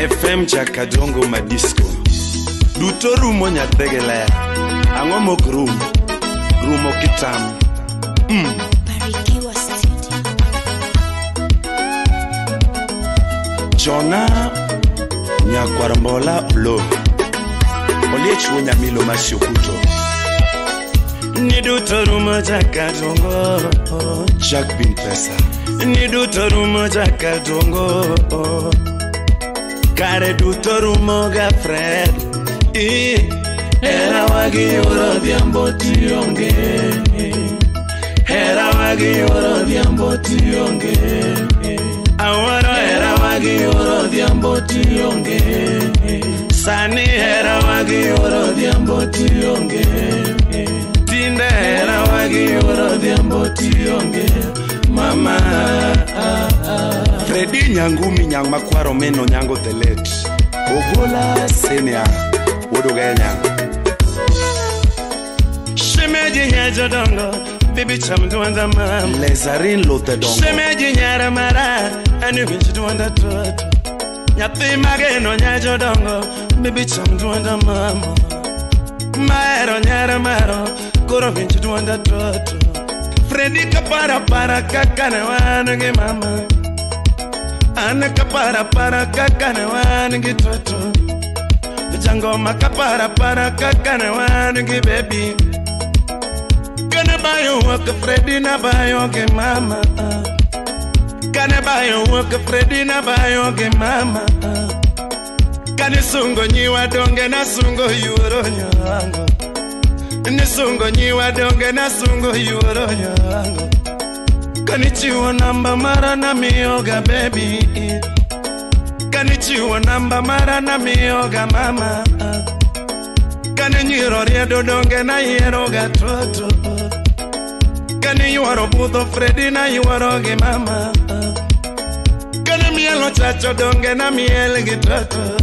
FM Chakadongo Madisco duto rumo nyathegele ang'o mok rumo kitam Barikiwa Studio. Jona nyakwarambola lo Oliechwo nyamilo masyokuto ni duto rumo Chakadongo Jack bin pesa ni duto rumo Chakadongo kare duto rumo ga Fred era wagi oro diambo tionge era wagi oro diambo tionge awaro era wagi oro diambo tionge sani era wagi oro diambo tionge tinde era wagi oro diambo tionge mama Fredi nyangumi nyang makwaro meno nyango the late Ogola senior wodogenya Shemeji nyajo dongo bibi chamduanda mama Lezarin lote dongo Shemeji nyara mara anu binchi duanda toto Nyathi mageno nyajo dongo bibi chamduanda mama Maero nyara maro koro binchi duanda toto Fredi kapara kakane wange mama Ana kapara kakane wange toto Jangoma kapara kakane wange baby Gonna buy you work Fredi na buy you mama Gonna buy you work Fredi na buy you mama Kani sungo nyiwa donge na sungo yuro nyango Ni sungo nyiwa donge na sungo yuro nyango Kanichiwa namba mara na mioga baby Kanichiwa namba mara na mioga mama Kani nyiro riedo donge na yeroga toto Kani yuaro budho Fredi na yuaro ge mama Kani mielo chacho donge na miel ge toto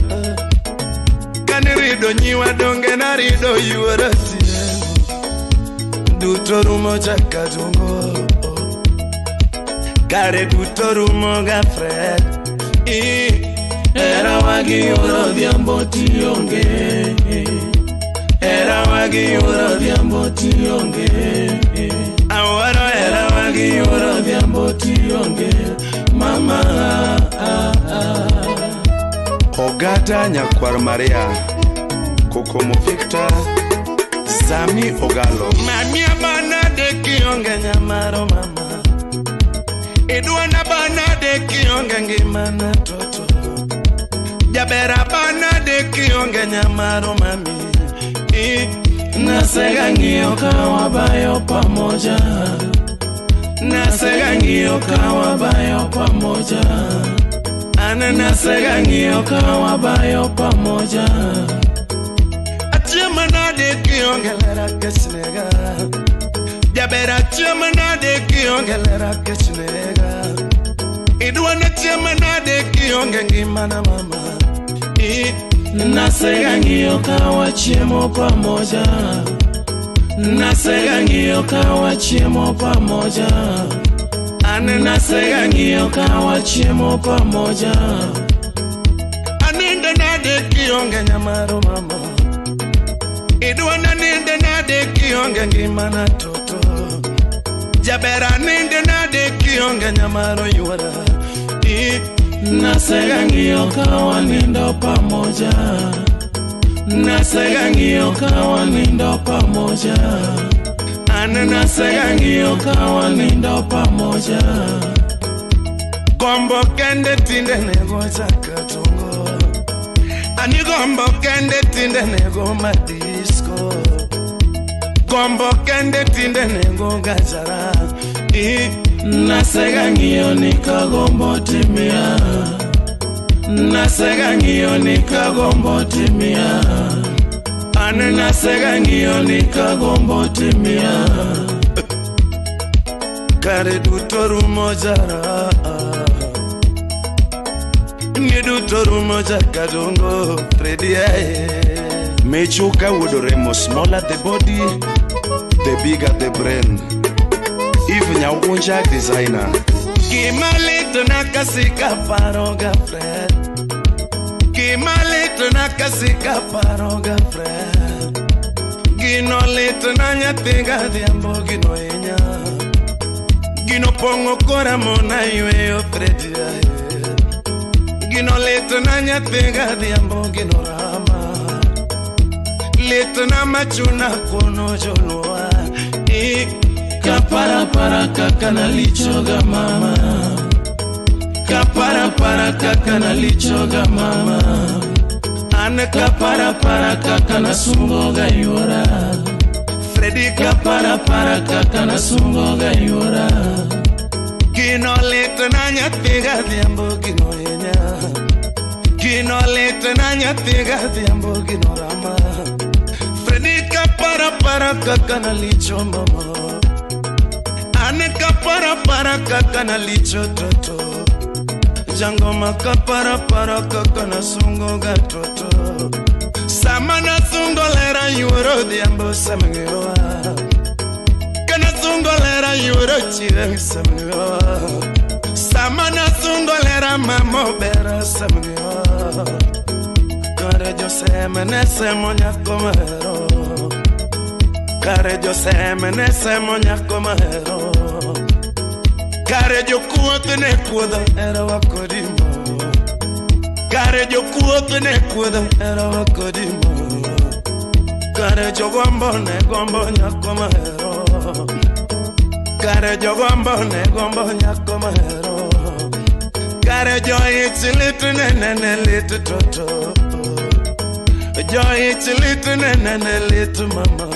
Kani rido nyiwa donge na rido yuaro tiengo Duto rumo Chakadongo Kare duto rumo ga Fred Era wagi oro diambo tionge Era wagi oro diambo tionge Awaro era wagi oro diambo tionge Mama Ogata nyakwar Maria Kokomo Victor Zami Ogalo Mami abana de kionge nyamaro mama Edwana bana de kionge ngimana toto Jabera bana de kionge nyamaro mami Nasega ngio kawa bayo pamoja Nasega ngio kawa bayo pamoja Ana nasega ngio kawa bayo pamoja Achema na de kionge lera kesnega Jabera chema na de kionge lera kesnega Idwana chema na de kionge ngimana mama Nasega ngio kawa chiemo pamoja Nasega ngio kawa chiemo pamoja Ane nasega ngio kawa chiemo pamoja Aninde na de kionge nyamaro mama Idwana ninde na de kionge ngimana toto Jabera ninde na de kionge nyamaro yuara Nasega ngio kawa nindo pamoja Nasega ngio kawa nindo pamoja Ane nasega ngio kawa nindo pamoja Gombo kende tinde nego Chakadongo Ani gombo kende tinde nego Madisco Gombo kende tinde nego Gazara Nasega ngio nikagombo timia Nasega ngio nikagombo timia Ane nasega ngio nikagombo timia Kare duto rumo jara Ni duto rumo Chakadongo Fredi Mechuka wodoremo smaller the body The bigger the brain If nyawunja designer Kimalito nakasika faroga Fred Gimalito na kasika paroga friend. Gino lito na nyatinga diambo gino enya. Gino pongo kora mona yue predia. Gino lito na nyatinga diambo gino rama. Lito na machuna kono jonoa. Kapara para kakana lichoga mama. Kapara para kakana lichoga mama. Ane kapara para kakana sungoga yura. Freddy kapara para kakana sungoga yura. Gino lito na nyatiga diambo gino enya. Gino lito na nyatiga diambo gino rama. Freddy kapara para kakana licho mama. Ane kapara para kakana licho toto. Jangoma kapara para kakana sungo gatoto. Samana sungo lera yuro diambo samngiwa. Kana sungo lera yuro chire samngiwa. Samana sungo lera mamo bera samngiwa. Kare jose menese monya komero. Kare jose menese monya komero. Kare jo kuote ne kuoda era wakodimo. Kare jo kuote ne kuoda era wakodimo. Kare jo gombo nyako mahero. Kare jo gombo nyako mahero. Kare jo itilitu nene litu toto. Jo itilitu nene litu mama.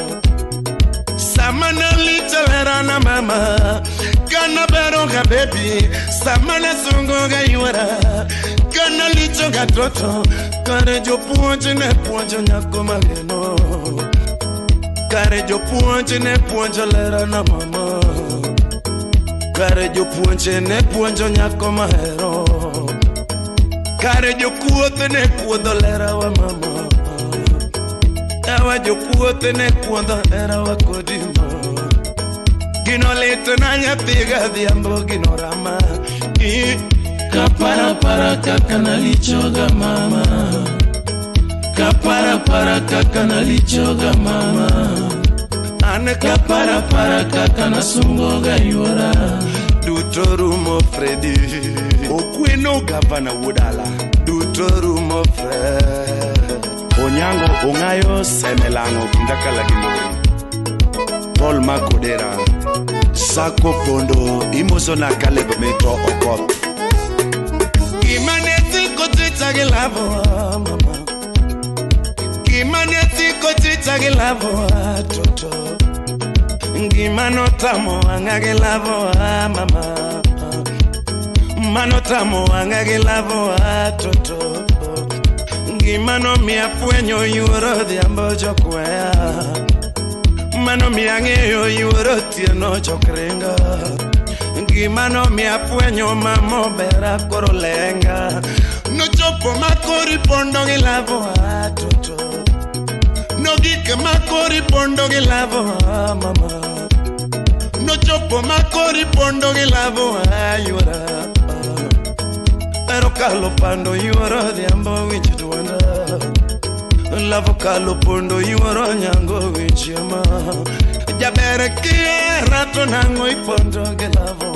Samana litu lera na mama. Kana beroga baby, samana sungoga yura. Kana lichoga toto, kare jo puonje ne puonjo nyako mageno. Kare jo puonje ne puonjo lera na mama. Kare jo puonje ne puonjo nyako mahero. Kare jo kuote ne kuodo lera wa mama. Ewa jo kuote ne kuodo lera wa kodimo. Gino lito na nyatiga diambo gino rama. Kapara para kakana lichoga mama. Kapara para kakana lichoga mama. Ane kapara para kakana sungoga yura. Dutorumo Freddy Okweno Gavana Wodala. Dutorumo Fred Onyango Ongayo Semelango Kindakala Gino Paul Makodera Sako Pondo Imozona Kaleb Meto Okot Kimaneti Kotita Gelavo mama. Kimaneti Kotita Gelavo toto. Gimanotamo Angagelavo mama. Manotamo Angagelavo toto. Gimano mia pueño yuro de ambojo kwea. Mano miangeyo yuro tieno chokrenga. Gimano mia pueño mamo bera korolenga. No chopo makori pondo gelavo toto. No gike makori pondo gelavo mama. No chopo makori pondo gelavo ayura. Pero calo pando yuro de ambo winchi duanda. Lavo calo pondo yuro nyango winchi ama. Jabere kie rato nango ipondo gelavo.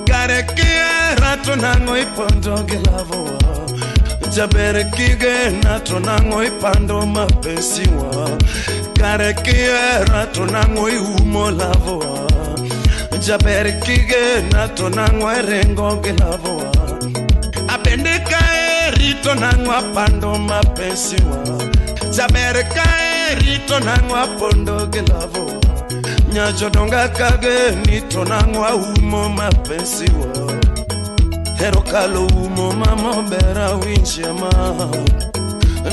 Kare kie rato nango ipondo gelavo. Jabere kie rato nango ipando mapesiwa. Kare kie rato nango iumo lavo. Jabere kie rato nango erengo gelavo. Apendeka rito nangwa pando mapesiwa. Jabereka rito nangwa pondo gelavo. Nyajo donga kage nito nangwa umo mapesiwa. Hero kalo umo mamo bera winchema.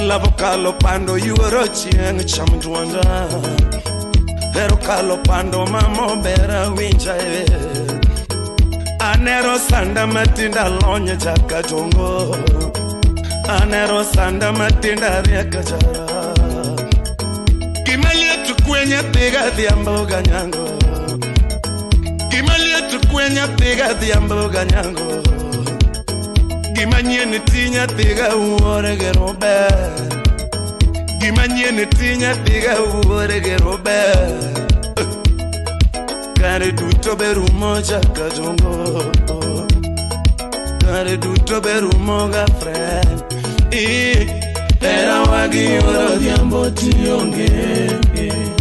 Lavo kalo pando yuoro chieng chamdwanda. Hero kalo pando mamo bera wincha Anero sanda matinda lonye chakatongo. Anero sanda matinda riaka jara. Kimalia tukwenya tiga diambo ganyango. Kimalia tukwenya tiga diambo ganyango. Gimanyien tinya tiga uore ge robe. Gimanyien tinya tiga uore ge robe. Kare duto beru moja kajongo. Kare duto beru moga friend. Era wagi oro diambo tionge.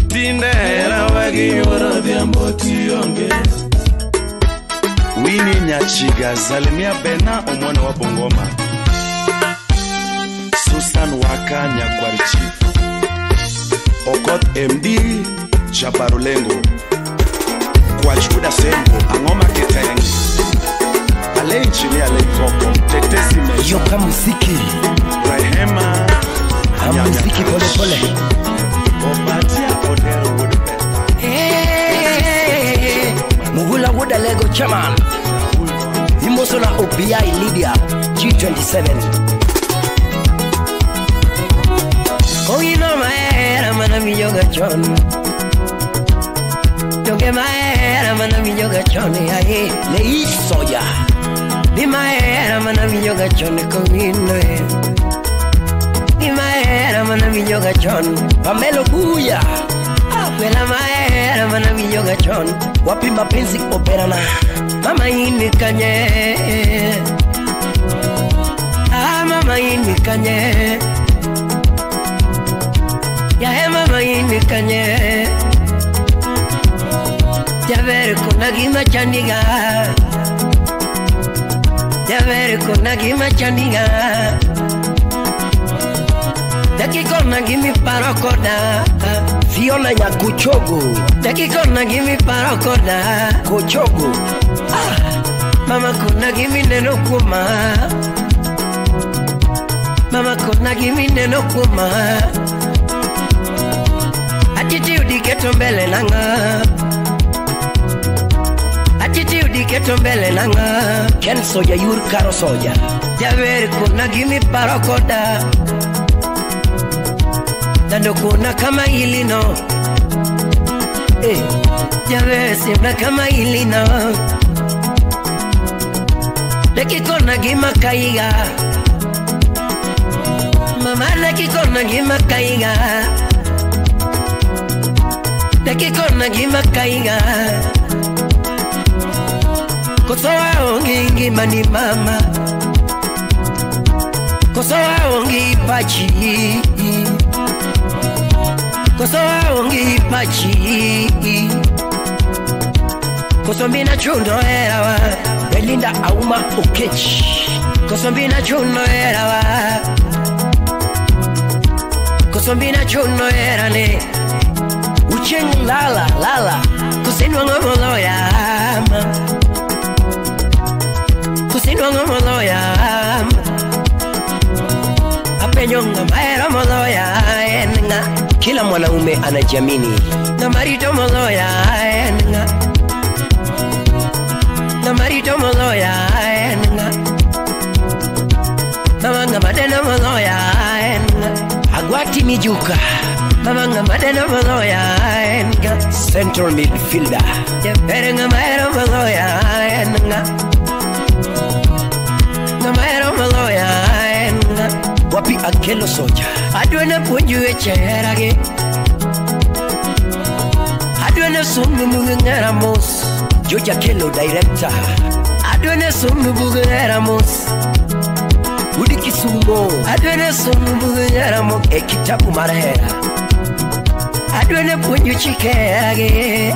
Tinde era wagi oro diambo tionge. Winnie Nyachiga Zalimia Bena omwana wa Bongoma. Susan Waka Nyakwarichi. Okot MD Chaparulengo. Kwachuda Sembo Angoma Keteng. Ale Injinia Lekoko Tetesi Meja. Yoka muziki Rehema muziki pole pole. Obatia Odero Woodpesta. Muhula Woda Lego Chairman. Imosona OPI Lydia G27. Oh, you know my head, I'm gonna be yoga John. Don't get my head, I'm gonna be yoga John. I hate Lei Soya. Be my head, I'm gonna be yoga John. Come in, be my head, I'm gonna be yoga John. Pamelo Buya. Well, I'm my head, I'm gonna be yoga John. Wapi mapenzi operana. Mama ini kanye. Mama ini kanye. Ya mama ini kanye. Javer kunagima chandiga. Javer kunagima chandiga. Daki kunagimi parokoda. Fiona ya Kuchogo. Daki kunagimi parokoda. Kuchogo. Mama kunagimi neno kuma. Mama kunagimi neno kuma. Attitude keto mbele nanga. Attitude keto mbele nanga. Ken soja yur karo soja. Javer kunagimi parokoda. Dando kuna kama ilino. Javer simna kama ilino. Leki kona gima kaiga. Mama leki kona gima kaiga. Leki kona gima kaiga. Kosoa ongi ngima ni mama. Kosoa ongi pachi. Kosoa ongi pachi. Kosombina chundo erawa. Belinda Auma Okech. Kosombina chuno era wa. Kosombina chuno era ne. Ucheng lala lala. Kusinwa ngomolo ya ama. Kusinwa ngomolo ya ama. Apenyonga maera molo ya enga. Kila mwanaume anajiamini. Na marito molo ya enga. Na marito molo ya enga. Mama nga madena molo ya enga. Agwati mijuka. Mama nga madena molo ya enga. Central midfielder. Jepere nga maero molo ya enga. Nga maero molo ya enga. Wapi Akelo Soja. Adwena punju echerage. Adwena sumu mungera mos. Georgia Kelo director. Adwena sumu mungera mos. Udi Kisumo. Adwena sumu mungera mos. Ekitabu marahera. Adwena punju chikerage.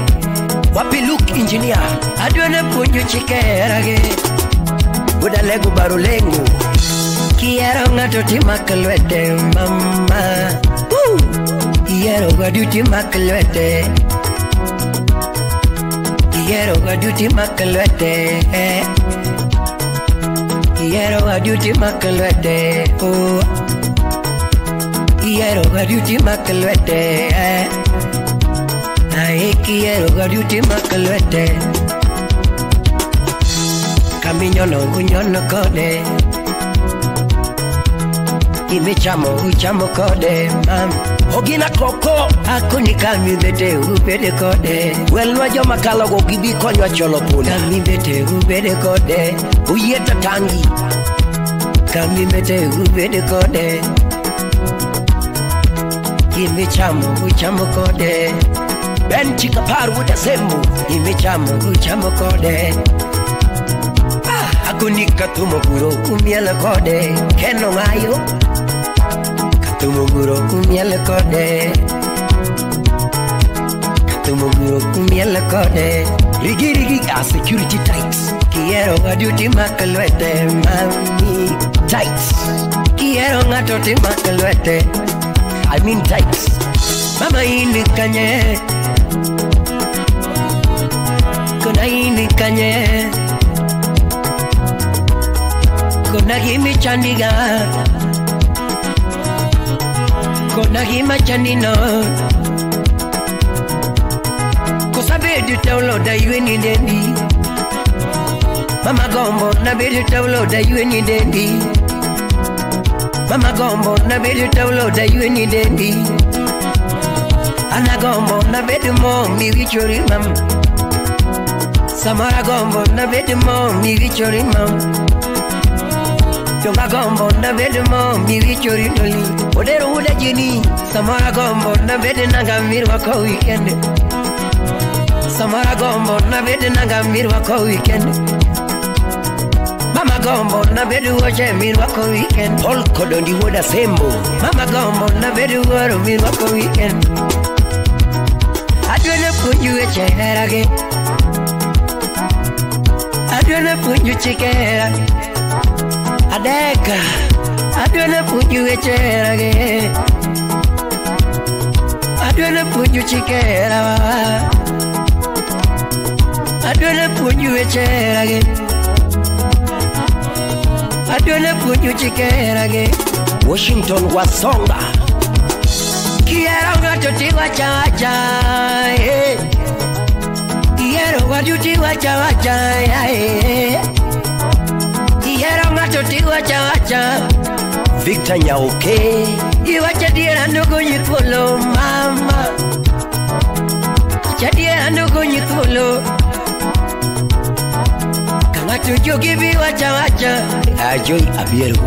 Wapi Luke engineer. Adwena punju chikerage. Uda lego barulengo. Quiero ngatuti makalwete mama. Quiero gaduti makalwete. Quiero gaduti makalwete. Quiero gaduti makalwete. Oh. Quiero gaduti makalwete. Ay quiero gaduti makalwete. Camino no guñono kode. Imechamo uchamo kode mam. Ogina koko akuni kami bete ubede kode. Welwa jo makalo go gibi konyo cholo pula. Kami bete ubede kode. Uyeta tangi. Kami mete ubede kode Kimi chamu kode Ben chika paru uda sembu Kimi chamu kode Akuni katumo guro umiele kode Keno ngayo Katumo guro umiele kode Katumo guro umiele kode Rigi a security tights Quiero gaduti makalwete mami Tights Quiero gatoti makalwete I mean tights Mama ini kanye Kuna ini kanye Kuna gimi chandiga Kuna gima chandino Kosabe du taulo da yueni dendi Mama gombo na bedu taulo da yueni dendi Mama gombo na bedu taulo da yueni dendi Ana gombo na bedu mo mi wichori mam Samara gombo na bedu mo mi wichori mam Tonga gombo na bedu mo mi wichori doli Odero uda jini Samara gombo na bedu nanga mirwa kwa weekend Samara gombo na bedu nanga mirwa kwa weekend Mama gombo na bedu wache mirwa kwa weekend Polko dondi woda sembo Mama gombo na bedu waro mirwa kwa weekend Adwene punju echerage Adwene punju chikera Adeka Adwene punju echerage Adwene punju chikera Adwene punju echerage Adwene punju chikera Washington wasonga Quiero gatoti wacha Quiero gatoti wacha Quiero gatoti wacha Victor Nyauke Iwacha diera nuko nyikulo mama Chadiera nuko nyikulo Kanga tujuki bi wacha Ajoy abiero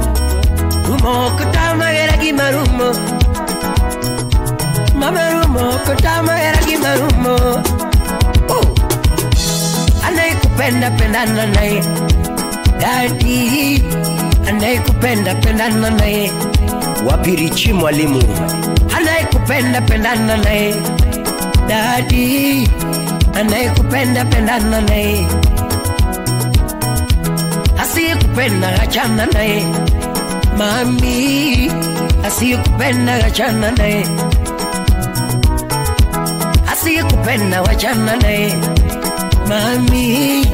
Rumo kutama era gimarumo Mama rumo kutama era gimarumo Anayekupenda pendana naye Daddy Anayekupenda pendana naye Wapirichi mwalimu Anayekupenda pendana naye Daddy Anayekupenda pendana naye Asiyekupenda achana naye Mami Asiyekupenda achana naye Asiyekupenda wachana naye Mami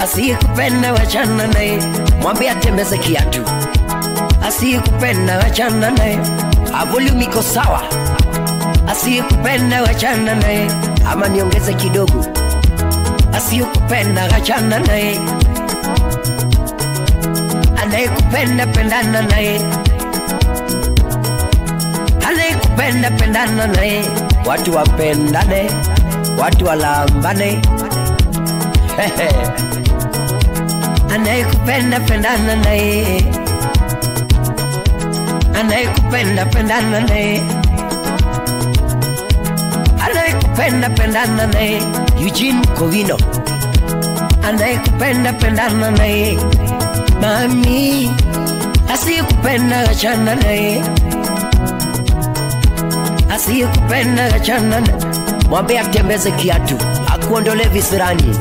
Asiyekupenda wachana naye Mwambie atembeze kiatu Asiyekupenda wachana naye Volume iko sawa Asiyekupenda wachana naye Ama niongeze kidogo Asiyekupenda wachana naye Anayekupenda pendana naye Anayekupenda pendana naye Watu wapendane Watu walambane Anayekupenda pendana naye Anayekupenda pendana naye Anayekupenda pendana naye Eugene Kovino Anayekupenda pendana naye Mami Asiyekupenda achana naye Asiyekupenda achana naye Mwambie atembeze kiatu Akuondole visirani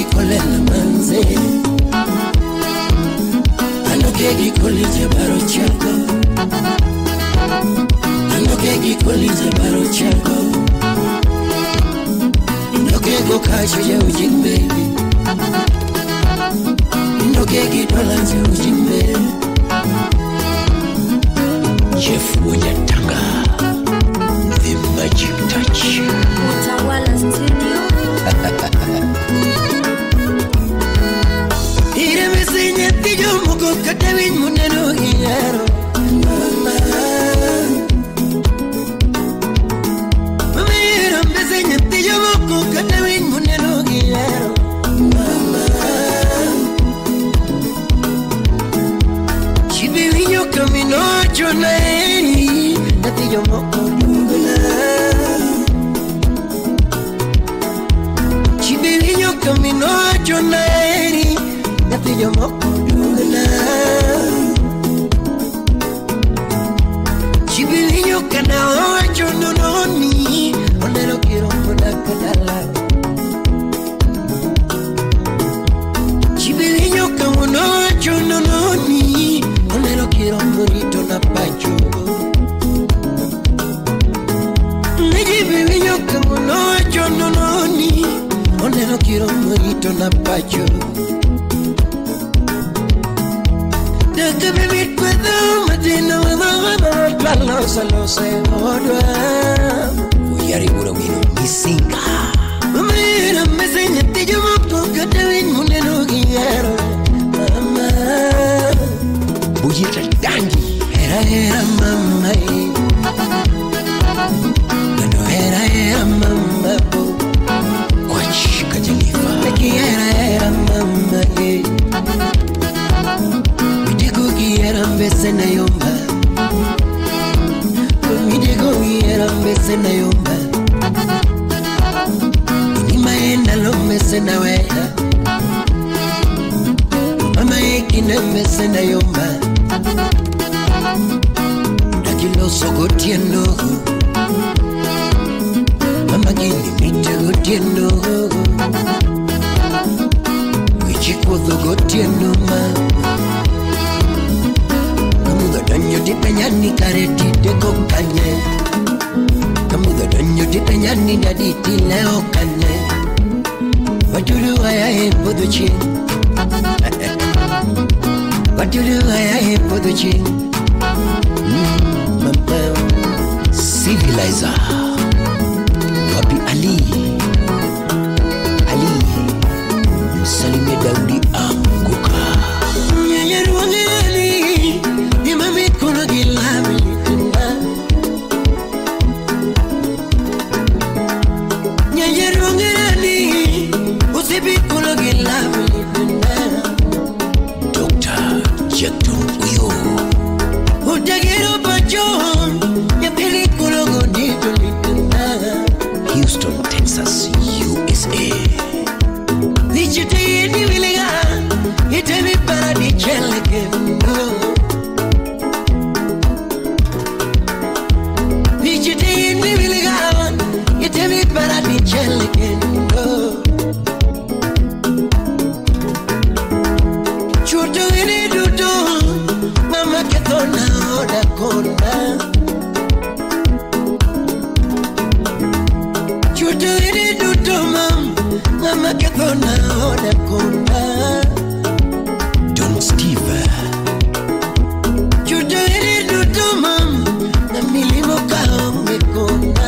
kolela manze Anokegi kolije baro chako Anokegi kolije baro chako Inokego kacho ya ujing baby Inokegi dolanze ujing baby Jeff Wanyatanga The Magic Touch Utawala Studio Ire mesinye tijo muko katawin muneno hiyaro Mama Mama ire mesinye tijo muko katawin muneno hiyaro Mama Chibi winyo kamino chona eri Natijo muko dugula Chibi winyo kamino chona eri Natijo moko dugla Chibilinyo kana ocho nononi Onero kiro muna kadala Chibilinyo kamono ocho nononi Onero kiro murito na pacho Chibilinyo kamono ocho nononi Onero kiro murito na pacho Daka bebit kwado madina wadawada Lalo salo se odwa Uyari mura wino misinga Mamira mesenya tijo moko katawin muneno giyero Mama Bujita dangi Hera hera mama Gano hera hera mama Kwach kajalifa Leki hera hera mama Era mbese na yomba Kumidego era mbese na yomba Nimaenda lo mbese na wea Mama ekine mbese na yomba Dakilo soko tiendo Mama gini mitego tiendo Wichiko thogo tiendo mama Danyo di penyani kareti deko kanye Kamuda danyo di penyani dadi tileo kanye Watulu ayahe poduchi Watulu ayahe poduchi Mama Civilizer Wapi Ali Ali Msalime Daudi Anguka Nyanyaru wangeli Mami kono gilami tuna Nyanyeru ngani Usibi kono gilami tuna Dr. Jatun Uyo Udagiro bajon Yapili kono godito lituna Houston, Texas, USA Dichute yeni wiliga Itemi paradi cheleke Chuto ini dudu Mama ketona oda kona Chuto ini dudu Mama ketona oda kona Don Steve Chuto ini dudu Na milimo kaome kona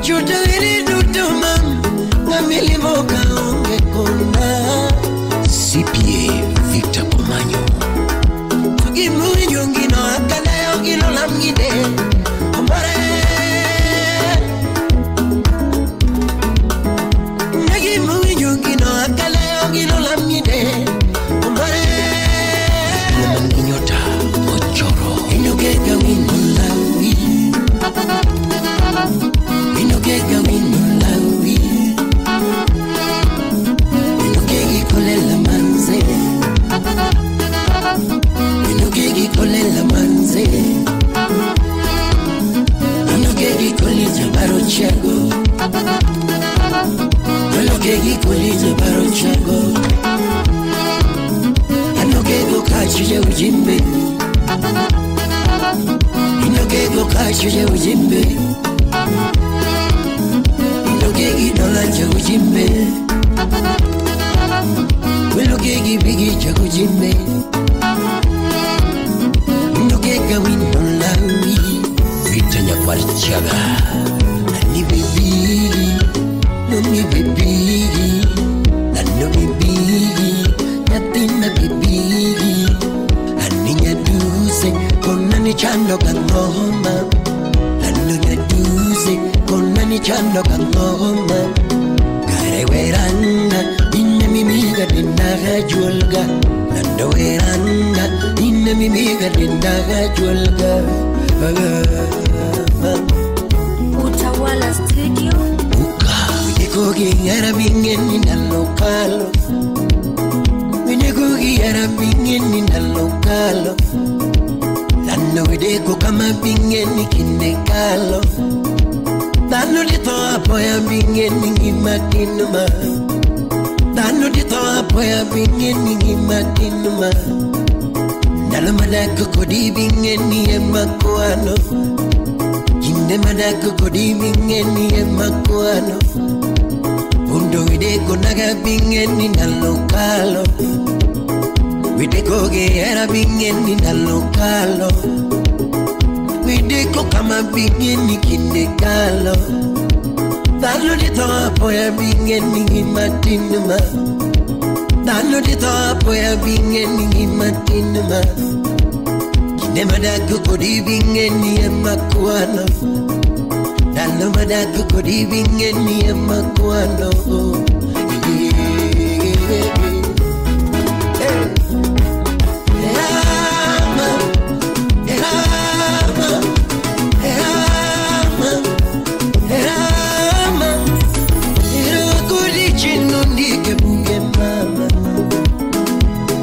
Chuto ini dudu Na milimo kaome kona CPA Victor Komanyo Tugimu yungino akana yungino lamgide Ambare Tugimu yungino akana yungino lamgide Ambare Nyota Ochoro Inogega wino lawi Inogega wino lawi Inogegi kolela manze Inogegi kolela manze Inogegi kolija baro chago Widegi kulizo baro chago Anogego kachuje ujimbe Inogego kachuje ujimbe Inogegi dolanja ujimbe Wilogegi bigi chago ujimbe Inogega winolawi Vitanya kwa chaga Ani bibi No mi baby, I know me biggie, nothing my baby. I need ya do say, kona ni chando kangoma. I know ya do say, kona ni chando kangoma. Gare weranga, inne mimiga dindaga julga. Nando weranga, inne mimiga dindaga julga. Utawala Studio. Cookie Arabing in the local. When you cookie Arabing in the local. Lando de Cocama being any kindecalo. Lando de Toapoya being any Matinuma. Lando de Toapoya being any Matinuma. Nalamadaco could being any Macuano. Indemadaco could being any Macuano. Undo videko naga bingeni na lokalo Videko geera bingeni na lokalo Videko kama bingeni kindekalo Dalo di toapo ya bingeni matinuma Dalo di toapo ya bingeni matinuma Kinemadako kodi bingeni ya makuano Dalo madako kodi bingeni ya makuano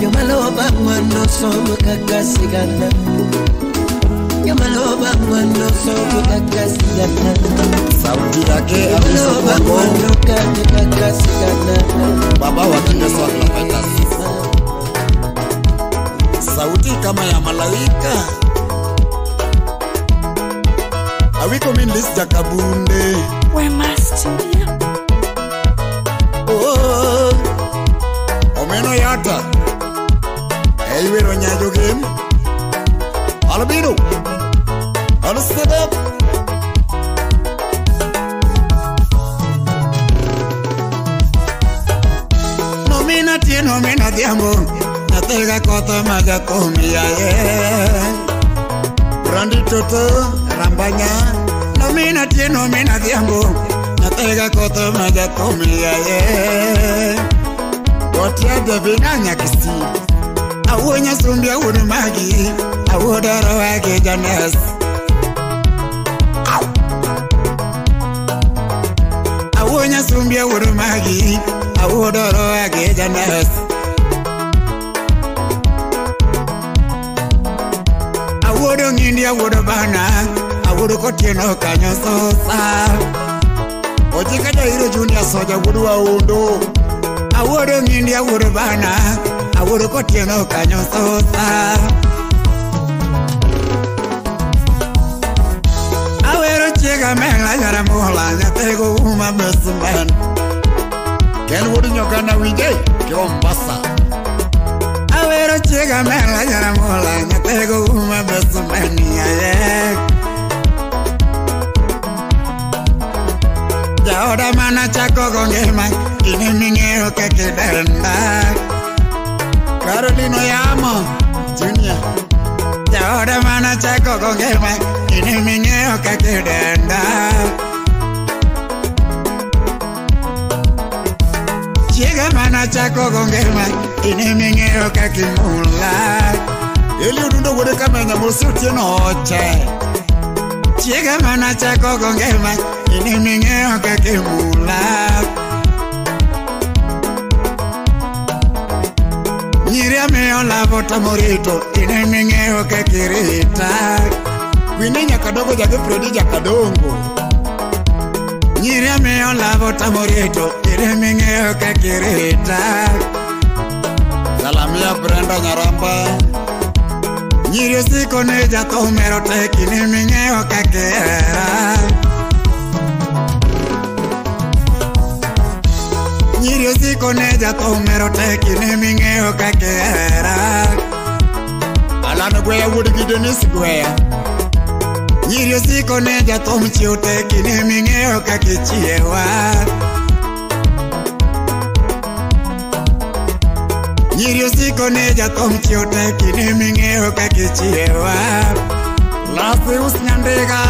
Yamaloba mano somo kakasigana Yamaloba mano somo kakasigana Sauti yake Yamaloba mano kakasigana Baba wakina swakla paitasi Sauti kama ya malaika Awiko mindis jakabunde Wema Studio. Oh Omeno yata Elwero nyajo game Albino I'll step up No mina diambo Natega kota maga komia Brandi toto rambanya No mina diambo Natega kota maga komia Kotia devina nyakisi Awonya sumbia wunu magi Awodoro wage janes Awonya sumbia wunu magi Awodoro wage janes Awodo ngindi awodo bana Awodo kotieno kanyo sosa Ojika jairo junior soja wudu wa undo Awodo ngindi awodo bana Awuro kotieno kanyo sosa Awero chega mela yara mola Nyatego uma besuman Ken wudu nyokana wije Kiombasa Awero chega mela yara mola Nyatego uma besuman Jaoda mana chako gongema Ini mingeo kekidenda Carolino Yamo Junior Jaoda mana chako gongema Ini mingeo kakidenda Chiega mana chako gongema Ini mingeo kakimula Ili udundo wode kama nyamusuti noche Chiega mana chako gongema Ini mingeo kakimula Niria meo la vota morito Ine mingeo ke kirita Wini nyakadogo jage Fredi jakadongo Niria meo ming'eyo lavo tamorito, ire ming'eyo kakirita. Salamia Brenda Nyaramba. Nyiri osiko ne jatho mero tek, ine ming'eyo kakihera. Nyiri osiko ne jatho mero tek, ine ming'eyo kakihera. Alano Gweya wuod gi Dennis Gweya. Nyiri osiko ne jatho mchiew tek, ine ming'eyo kakichiewa. Nyiri osiko ne jatho mchiew tek, ine ming'eyo kakichiewa. Lasi us nyandega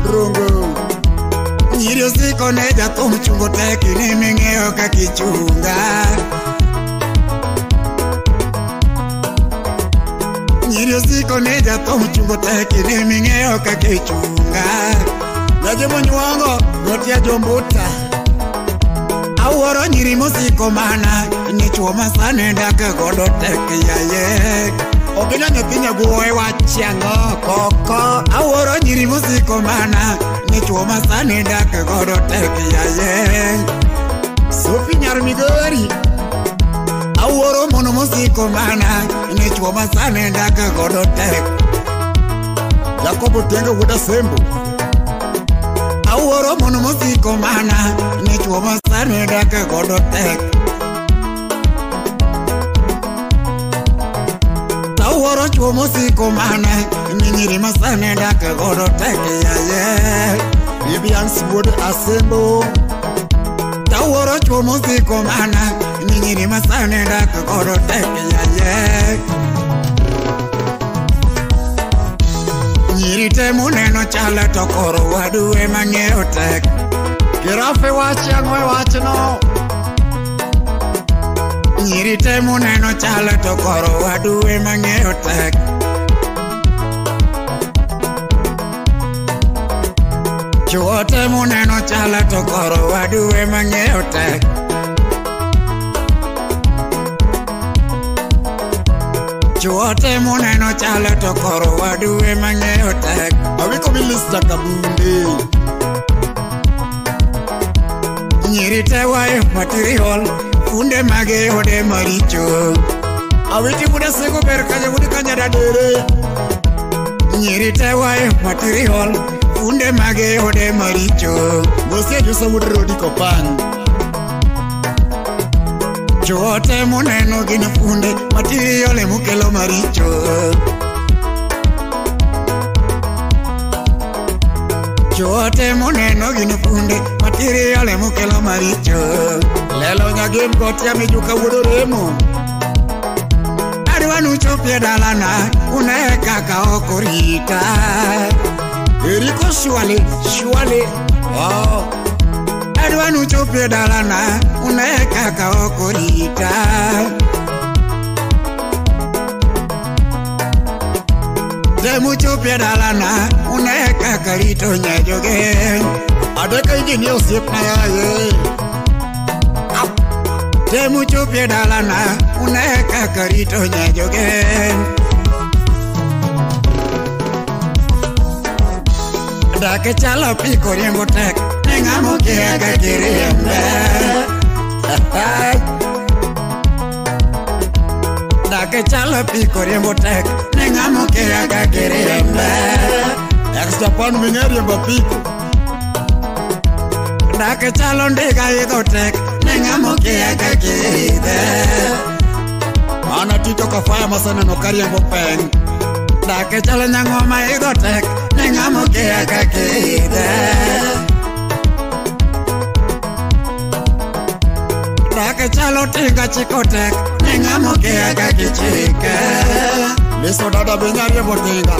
rungu. Nyiri osiko ne jatho mchungo tek, ine ming'eyo kakichunga. Nyiri osiko ne jatho mchungo tek, ine ming'eyo kakichunga. Naje monyuongo gotia jombuta. Awuoro nyiri mosiko mana, ni chuo masane ndake godo tek yaye. Ogina nyapinya guoe wachiang'o koko. Awuoro nyiri mosiko mana, ni chuo masane ndake godo tek yaye. Sophie Nyar Migori. Awuoro mono mosiko mana, ni chuo masane ndake godo tek. Jacobo Tenga wuda Sembo. Awuoro mono mosiko mana, ni chuo masane ndake godo tek. Awuoro chuo mosiko mana, ni nyiri masane ndake godo tek yaye. Bibian Wood Asembo. Awuoro chuo mosiko mana, ni nyiri masane ndake godo tek yaye. Nyiri temo neno chala to koro wadue mang'eyo tek. Girafe wachiang'o e wachno. Nyiri temo neno chala to koro wadue mang'eyo tek. Chuo temo neno chala to koro wadue mang'eyo tek. Chuo temo neno chala to koro wadue mang'eyo tek. Awiko milista Kabunde. Nyiri te wayo material, funde mage ode maricho. Awiti buda sego ber kanya wudi kanya dadere. Nyiri te wayo material, funde mage ode maricho. Bose jusa wudi rodi kopang. Chuo temo neno gin funde, material e mukelo maricho. Chuo temo neno gin funde, material e mukelo maricho. Lelo nyagem gotia mijuka wuodo remo. Adwa nuchopie dalana, une kaka okorita. Eriko shwale. Oh. Adwa nuchopie dalana, une kaka okorita. Demu chopie dalana, une kaka rito nyajoge. Adeka injini osiep na yaye. Demu chopie dalana, une kaka rito nyajoge. Dake chalo piko riembo tek, neng'amo kia kakiriembe. Dake chalo piko riembo tek, neng'amo kia kakiriembe. Extra pan ming'e riembo piko. Dake chalo ndiga idho tek, neng'amo kia kakidhe. Ana Tito Kafaya masana no kariembo peng. Dake chalo nyang'oma idho tek, neng'amo kia kakidhe. Dake chalo tinga chiko tek, neng'amo kia kakichike. Liso dada binya riembo tinga.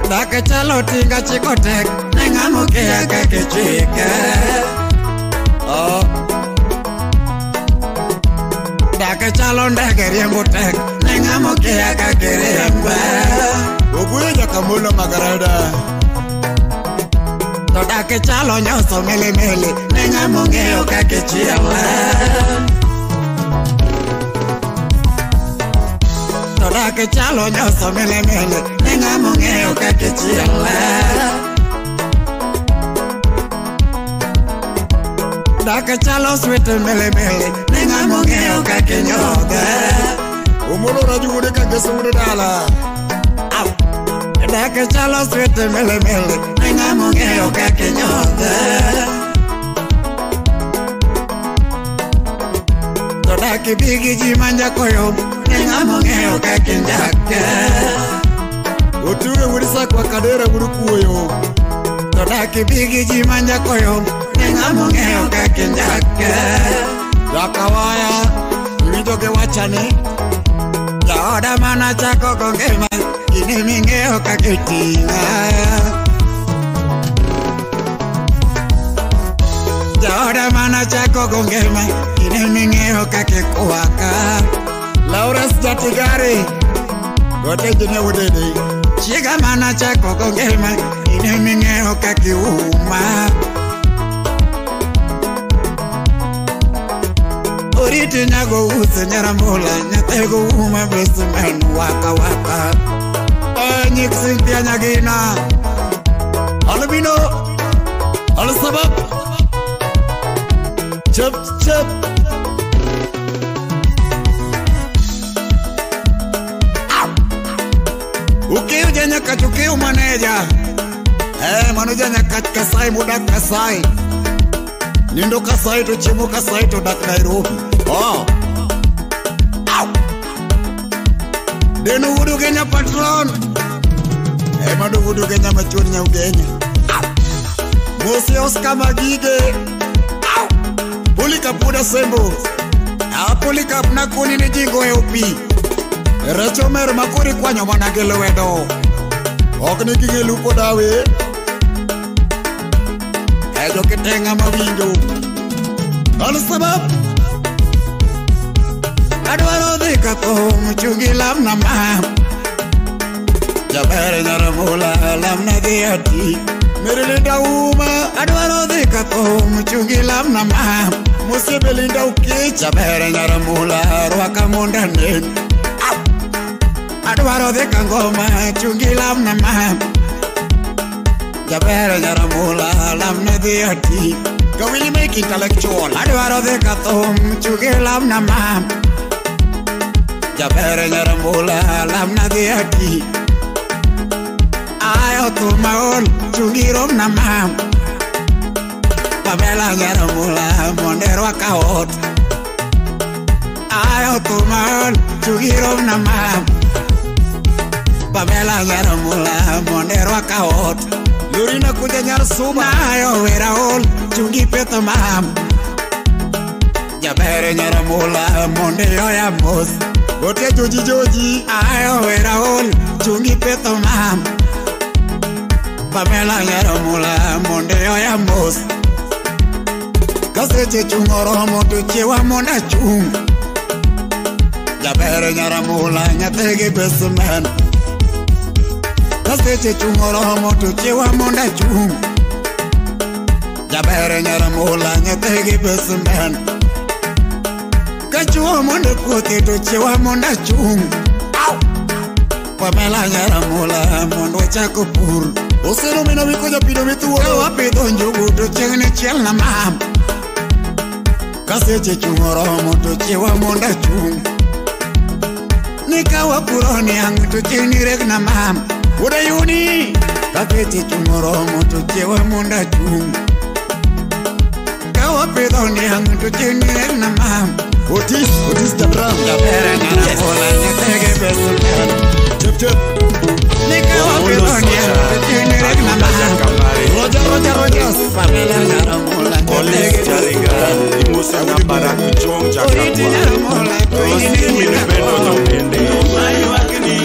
Dake chalo tinga chiko tek, neng'amo kia kakichike. Oh. Dake chalo ndege riembo tek, neng'amo kia kakiriembe. Oguye Jakamulo Magarada. To dake chalo nyoso mele, neng'amo ng'eyo kakichiewa. To dake chalo nyoso mele, neng'amo ng'eyo kakichiewa. Daka chalo swete mele mele Nenga mongeo kake nyodhe Umulu rajude kake sude dala Daka chalo swete mele mele Nenga mongeo kake nyodhe Daka bigi jimanja koyo Nenga mongeo kake njake Utuwe urisa kwa kadera urukuyo Daka bigi jimanja koyo Nenga mongeo kake njake Daka waya Ulijoke wachane Jaoda mana chako kongema Ini mingeo kake tinga Jaoda mana chako kongema Ini mingeo kake kuwaka Laura Jatigari Gote jine udede Chiga mana chako kongema Ini mingeo kake uma Oriti nyago use nyarambola Nyatego uma besumen waka waka Nyik Cynthia nyagina Alabino Alasabab Chep chep Ukiu janya kachukiu maneja Manuja nyakat kasai mudak kasai Nindo kasai to chimu kasai to dak Nairobi Denu wudu Kenya patron Madu wudu Kenya machuni nya ugenya Mosi Oscar Magige Pulika puda sembo Pulika puna kuni ni jingo eupi Recho meru makuri kwanyo managelo wedo Okni kige lupo dawe Ejo kitenga mawinjo Alasabab Adwaro dhika po mchungi lam na mam Jabere nyaramula lam na dhiati Merilinda uma Adwaro dhika po mchungi lam na mam Musi belinda uki Jabere nyaramula rwaka munda nene Adwaro dhika ngoma chungi lam na mam Jabere nyaramula lam na dhiati Go really make intellectual Adwaro dhika thom chungi lam na mam Jabere nyaramula lam na dhiati Ayo tu maol chungi rom na mam Pamela nyaramula mondero akaot Ayo tu maol chungi rom na mam Pamela nyaramula mondero akaot Lurina kuja nyar suba Ayo wera ol chungi peto mam Jabere nyaramula mondero ya mos Gote joji joji Ayo wera ol chungi peto mam Pamela nyaramula mondeo ya mos Kaseche chungoro moto chewa monda chung Jabere nyaramula nyatege besumen Kaseche chungoro moto chewa monda chung Jabere nyaramula nyatege besumen Kachuo monda kote to chewa monda chung Pamela nyaramula mondo chako pur Osero mina wiko ja pido mitu Kawa pido njugu to chengne chiel na mam Kaseche chungoro moto chewa monda chung Nikawa puroni ang to chengni rek na mam Uda yuni Kaseche chungoro moto chewa monda chung Kawa pido ni ang to chengni rek na mam Otis the drum Jabere nyaramula nyatege besumen Chep chep Nikawa pido ni ang to chengni rek na mam Roger Pamela nyaramula nyatege besumen Musa na para kuchong chakapwa Osti mine beto na upende Mayu akini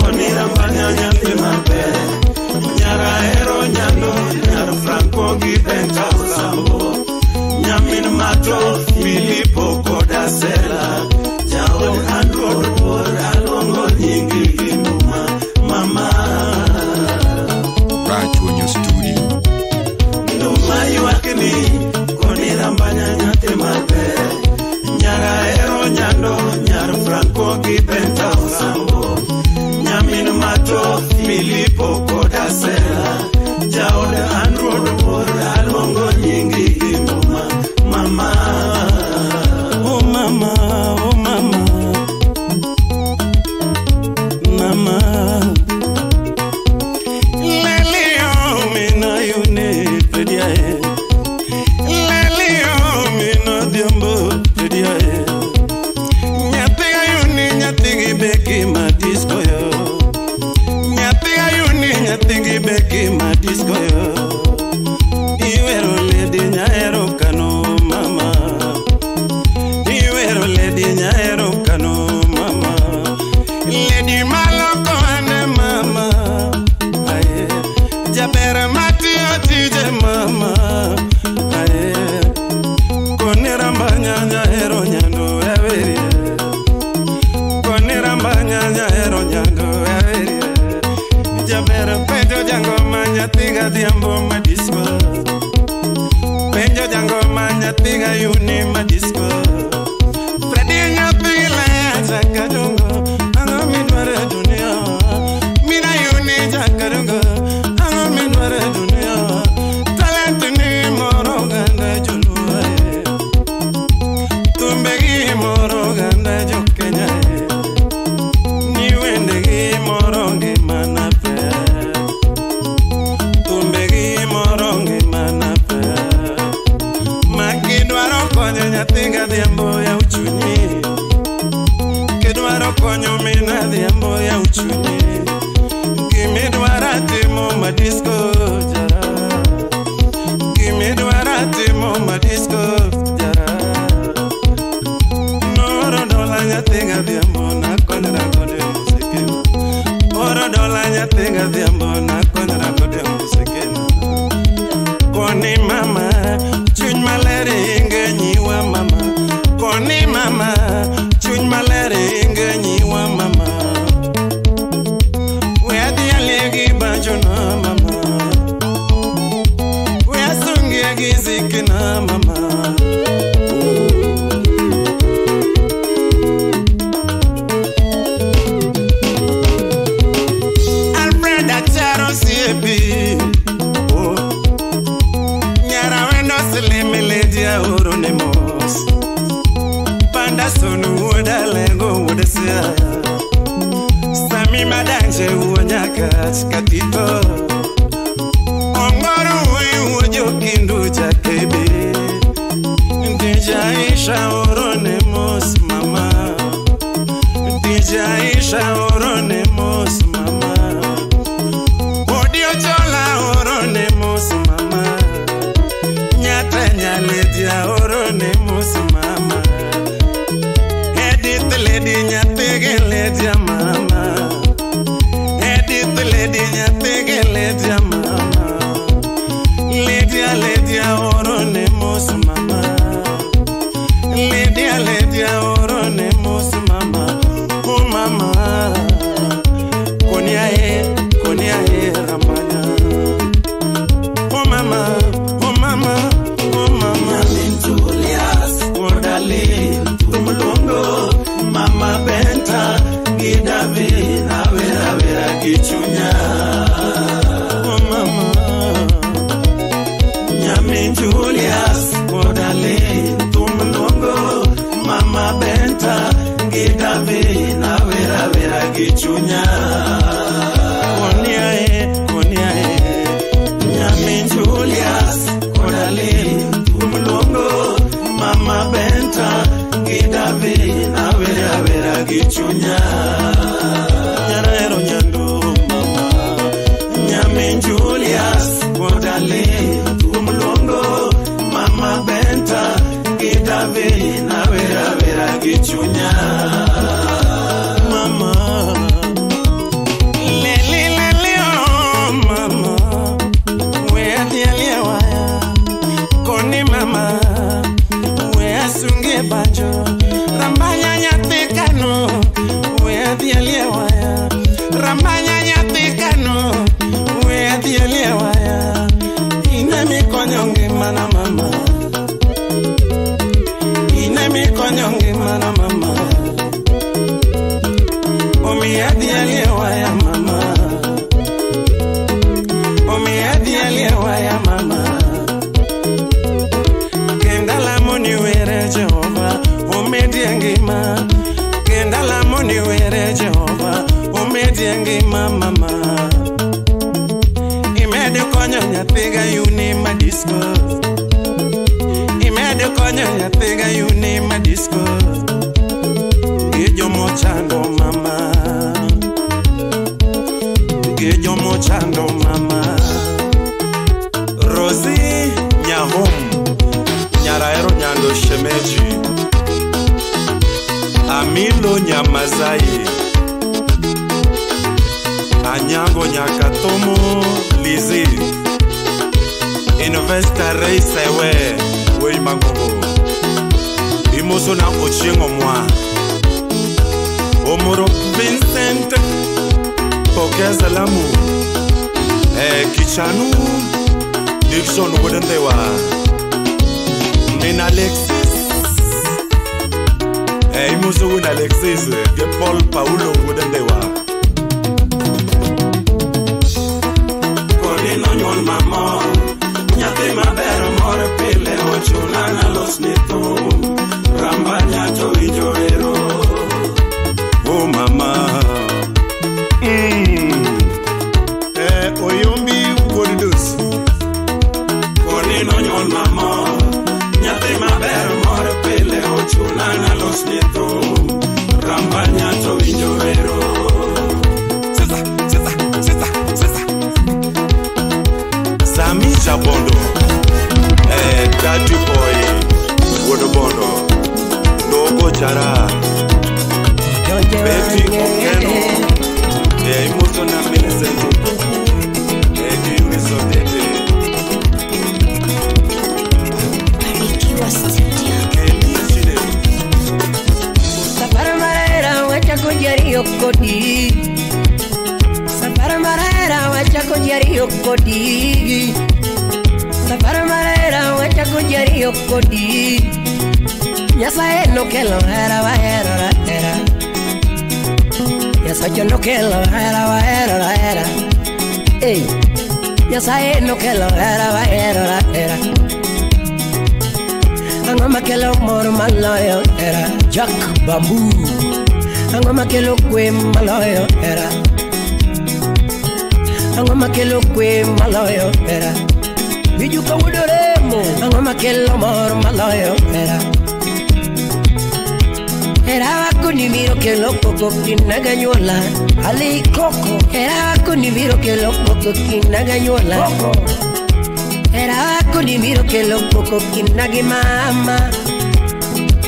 Onira mbanya nyate mape Nyara hero nyando Nyara franco gibenta usambo Nyamin mato Filipo kodasela Jaon andor por alongo nyingi inuma Mama Right on your studio Mayu akini Onira mbanya nyate mape Nyara uni madisco Freddy nyapila jakadungo Ango midware dunia Mina uni jakadungo Ango midware dunia Talent ni moro ganda julua Tumbegi moro ganda jokenya Ni wendegi moro ngimanape Tumbegi moro ngimanape Makidwaro konyo nyatinga dhiambo ya uchunyi Kidwaro konyo mina dhiambo ya uchunyi Kimidwara timo madisco jara Kimidwara timo madisco jara Noro dola nyatinga dhiambo na konyra kode musike Oro dola nyatinga dhiambo na konyra kode musike Koni mama chuny malere inge nyiwa mama Koni mama chuny malere inge nyiwa mama Wedi alegi banjo na mama Weasungi agiziki na mama Alfred Acharo siepi Ledia Oronemos Panda sonu woda lengo woda sia Sami madanje uonyaka katito Ongoro ujo kindu jakebe Ndijaisha Oronemos mama Ndijaisha Oronemos mama Odio chola Oronemos mama Nyatanya ledia Oronemos mama Edith lady nyatege ledia mama Edith lady nyatege ledia mama Ledia Oronemos mama Ledia Oronemos mama Oh mama Koniae ramanya Oh mama Julius, Kodale, Tumulongo, Mama Benta, Gidavi, Avera, Kichunya. Oh, Mama. Nyamin Julius, Kodale, Tumulongo, Mama Benta, Gidavi, Avera, Kichunya. Koniae, Nyamin Julius, Kodale, Mulongo, Mama Benta, Gidavi, Avera, Gichunya. Nyarero nyando, Mama. Nyamin Julius, Kodale, Mulongo, Mama Benta, Gidavi, Avera, Gichunya. Mama. Lele, oh, Mama. Where the wire? Koni mama Wea sunge banjo Rambanya nyatikano Wea dialie waya Rambanya nyatikano Wea dialie waya Inemi konyongi mana mama Inemi konyongi mana mama Omi dialie waya mama Omi dialie waya mama Jehovah, umediengima. Kenda la moni were Jehovah, umediengima mama. Imedi konyo nyathiga yuni madisco. Imedi konyo nyathiga yuni madisco. Gijo mochando mama. Gijo mochando mama. Rosie Nyahom. Nyaraero nyando shemeji Amilo Nyamazai Anyango Nyakatomo Lizi Investor Reisewe Wei Magogo Imoso na Ochengo mwa Omoro Vincent Pokeza Lamu Kichanu Dixon Wodendewa Min Alexis Imuso un Alexis, que Paul Paulo Wodendewa. Colino nyon mama, nyate mabera more pile ochunana los nito, rambanya to ijoero. Oh mama, oyombi wodus. Colino nyon mama, nyate mabera more pile ochunana los nito, rambanya to ijoero. Sami Jabondo, Daddy Boy, Wodobondo, Nogo Jara, Betty Okeno, Mutona Millicent, Unisodete, Saparmarera, Wachakoyario Kodi. Saparmarera, Wachakoyario Kodi. Saparmarera, Wachakoyario Kodi. Yasa no que lo era. Yasa yo no que lo era. Ey, yasa no que lo era. Angoma que lo moro maloyo era Jack Bamboo. Angoma que lo kwe maloyo era. Angoma que lo kwe maloyo era. Bijuka wudoremo. Angoma que lo moro maloyo era. Era con y miro que lo poco kinagañola. Ali coco. Era con y miro que lo poco kinagañola. Era con y miro que lo poco kinagi mama.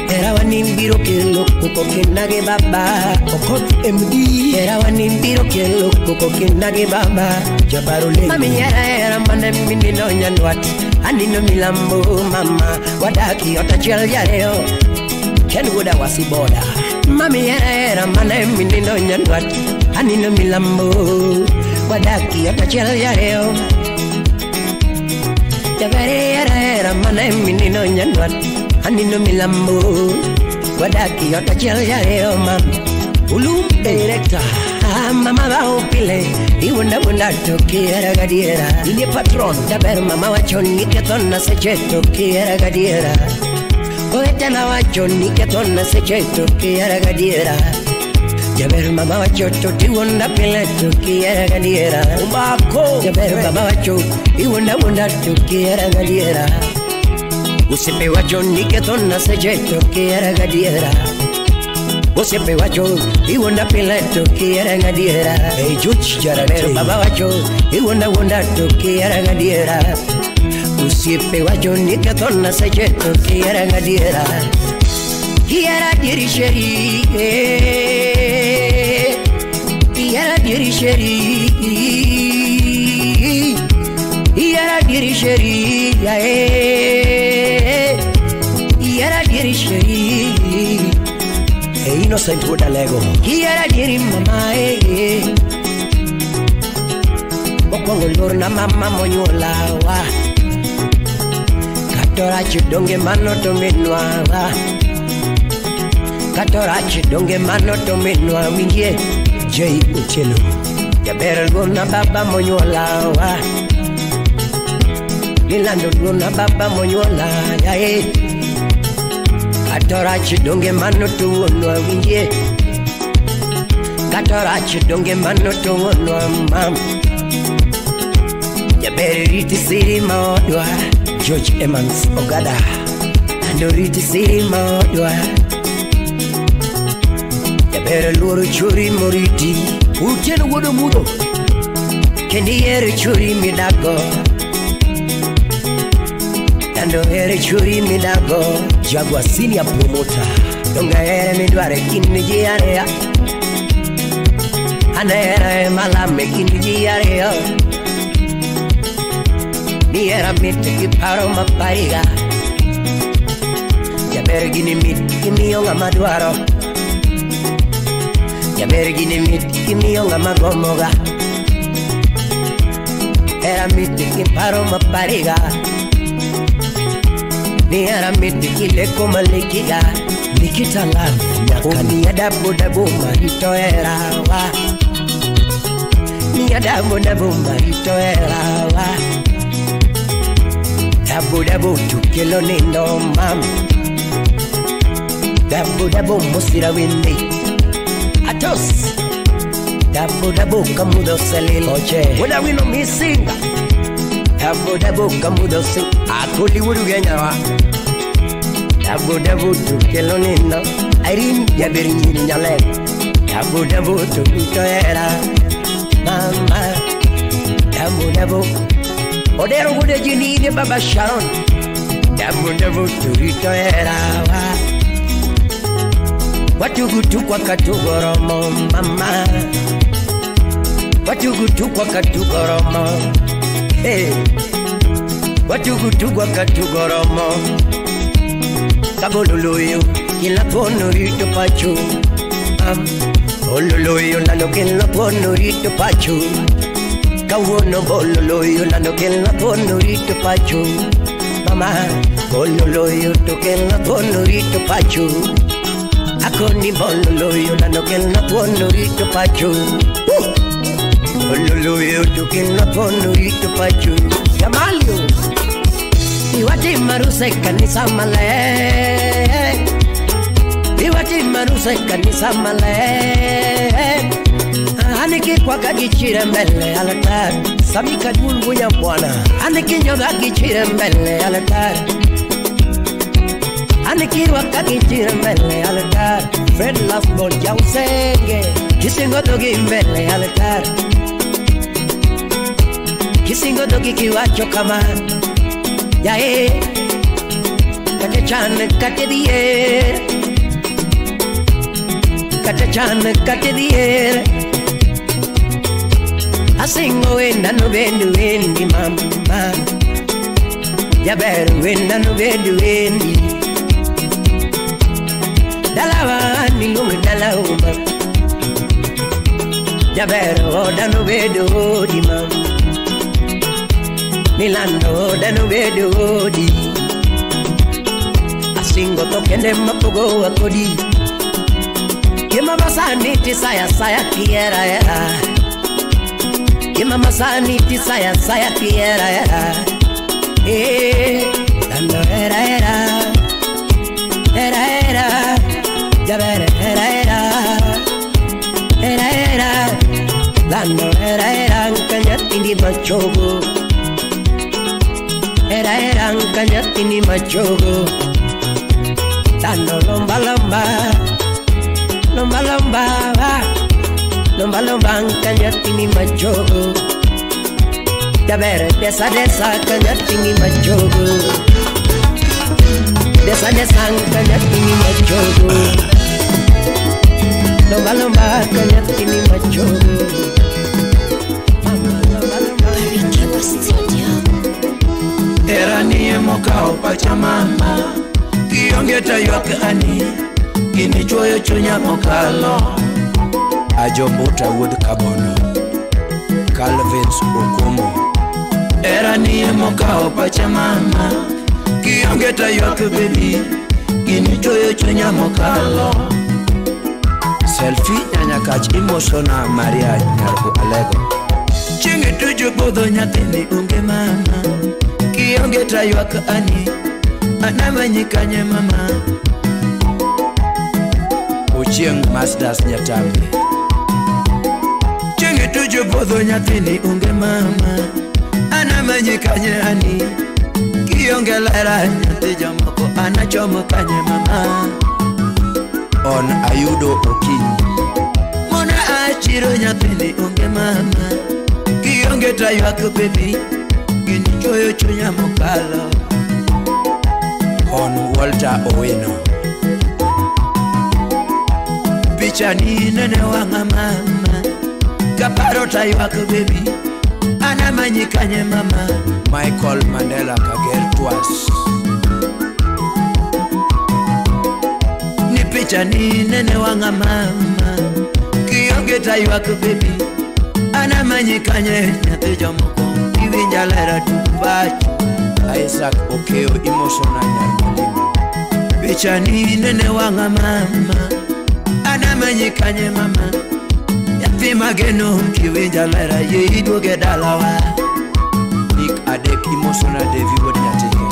Era wanimbiro que lo poco kinagi baba. Okot MD. Era wanimbiro que lo poco kinagi baba. Jabarule. Mami era mana mini no nyanwat. Anino milambo mama. Wadaki otachel yareo. Ken woda wasiboda. Mami era mana mini no nyanwat. Anino milambo. Wadaki otachel yareo. Era mana minino nyanwat anino milambo wadaki otachel yareo mam ulum director mama ba opile iwunda tokiera gadiera ile patron daber mama wachoni ketona secheto kiera gadiera oetana wachoni ketona secheto kiera gadiera Jaber mama wachoto tiwunda pileto kiera gadiera umbako Jaber mama wacho iwunda kiera gadiera Usipe wacho niketona sejeto kiera gadiera Usipe wacho iwunda pileto kiera gadiera Hey juch Jaber mama wacho iwunda kiera gadiera Usipe wacho niketona sejeto kiera gadiera Kiera dirisheri Yara dirisheri Yara dirisheri Hey innocent woda lego Yara diri mama Bokongo lorna mama monyola wa Katora chidonge mano tomenwa wa Katora chidonge mano tomenwa mingie Jay Uchelo Jaber luna baba monyola wa Nilando luna baba monyola ya Katora chidonge mano tuonwa wingie Katora chidonge mano tuonwa mam Jaber riti siri maodwa George Emmons Ogada Ando riti siri maodwa Jaber loro churi moriti Uchelo wodo mudo Kendi ere churi midago Ando ere churi midago Jagwa senior promoter Donga ere midware kiniji area Ana ere malame kiniji area Ni era mite kiparo mapariga Jaber gini miti kimionga maduaro Jaber gini miti kimionga magomoga Era miti kiparo mapariga ni aramiti kile kumalikia nikitalamu nyakani ya dabu marito erawa ni ya dabu marito erawa dabu tukilo nindo mam dabu musira windi atos dabu kamudo selil oche wala wino misinga dabu kamudo sing akuli wuru genyawa dabu tukilo nindo airin ya berinyini nyale dabu tukito era mama dabu odero gude jinini baba Sharon dabu tukito era wa watugutu kwa katugoromo mama watugutu kwa katugoromo hey watugutu kwa katugoromo kabololoyo kila ponorito pacho bololoyo nano kila ponorito pacho kawono bololoyo nano kila ponorito pacho mama bololoyo to kila ponorito pacho akoni bololoyo nano kila ponorito pacho bololoyo to kila ponorito pacho yamalio iwati maruse kanisa male iwati maruse kanisa male aniki kwa kagichire mbele altar sabika dungu ya bwana aniki nyoga gichire mbele altar aniki wa kagichire mbele altar Fred Love Ball ya usenge kisingo dogi mbele altar kisingo dogi kiwacho kama ya kate chan kate diye kate chan kate diye asingo wenda no bendu wendi mama ya beru wenda no bendu wendi dalawa ni lungu dalauma ya beru oda no bendu di mama Milano dano bedo odi asingo tokende mapogo akodi Kima masani tisaya kiera era Kima masani tisaya kiera era dano era Jabere era dano era kanyatindi machogo Era kanyatini machogo Tano lomba kanyatini machogo Dabere desa kanyatini machogo Desa kanyatini machogo Lomba kanyatini machogo Era niye moka opacha mama Kiongeta yoke ani Kini choyo chunya mokalo Ajobuta wood kabono Calvins Okumu Era niye moka opacha mama Kiongeta yoke baby Kini choyo chunya mokalo Selfie nyanya kach imosona Maria Nyarku Alego Chingi tuju bodho nyathini unge mama Kiongeta yoke ani Anamanyikanye mama Uchieng Mazdas Nyatambi Chingi tuju bodho nyathini unge mama Anamanyikanye ani Kiongela nyathi jomoko anachomokanye mama On Ayudo Okinyi Mona achiro nyathini unge mama Kiongeta yoke baby Gini choyo chunya mokalo On Walter Owino Picha ni nene wanga mama Kaparo taywak baby Anamanyikanye mama Michael Mandela Kager Twas Ni picha ni nene wanga mama Kiongeta yoke baby Anamanyikanye nyathi jomoko Iwinja lera tupachu Isaac Okeo Imosona Nyarmolimo. Bichani nene wanga mama anamanyikanye mama yathi mageno kiwinja lera yiduoge dalawa. Nick Adek Imosona Devi Wod Nyatike.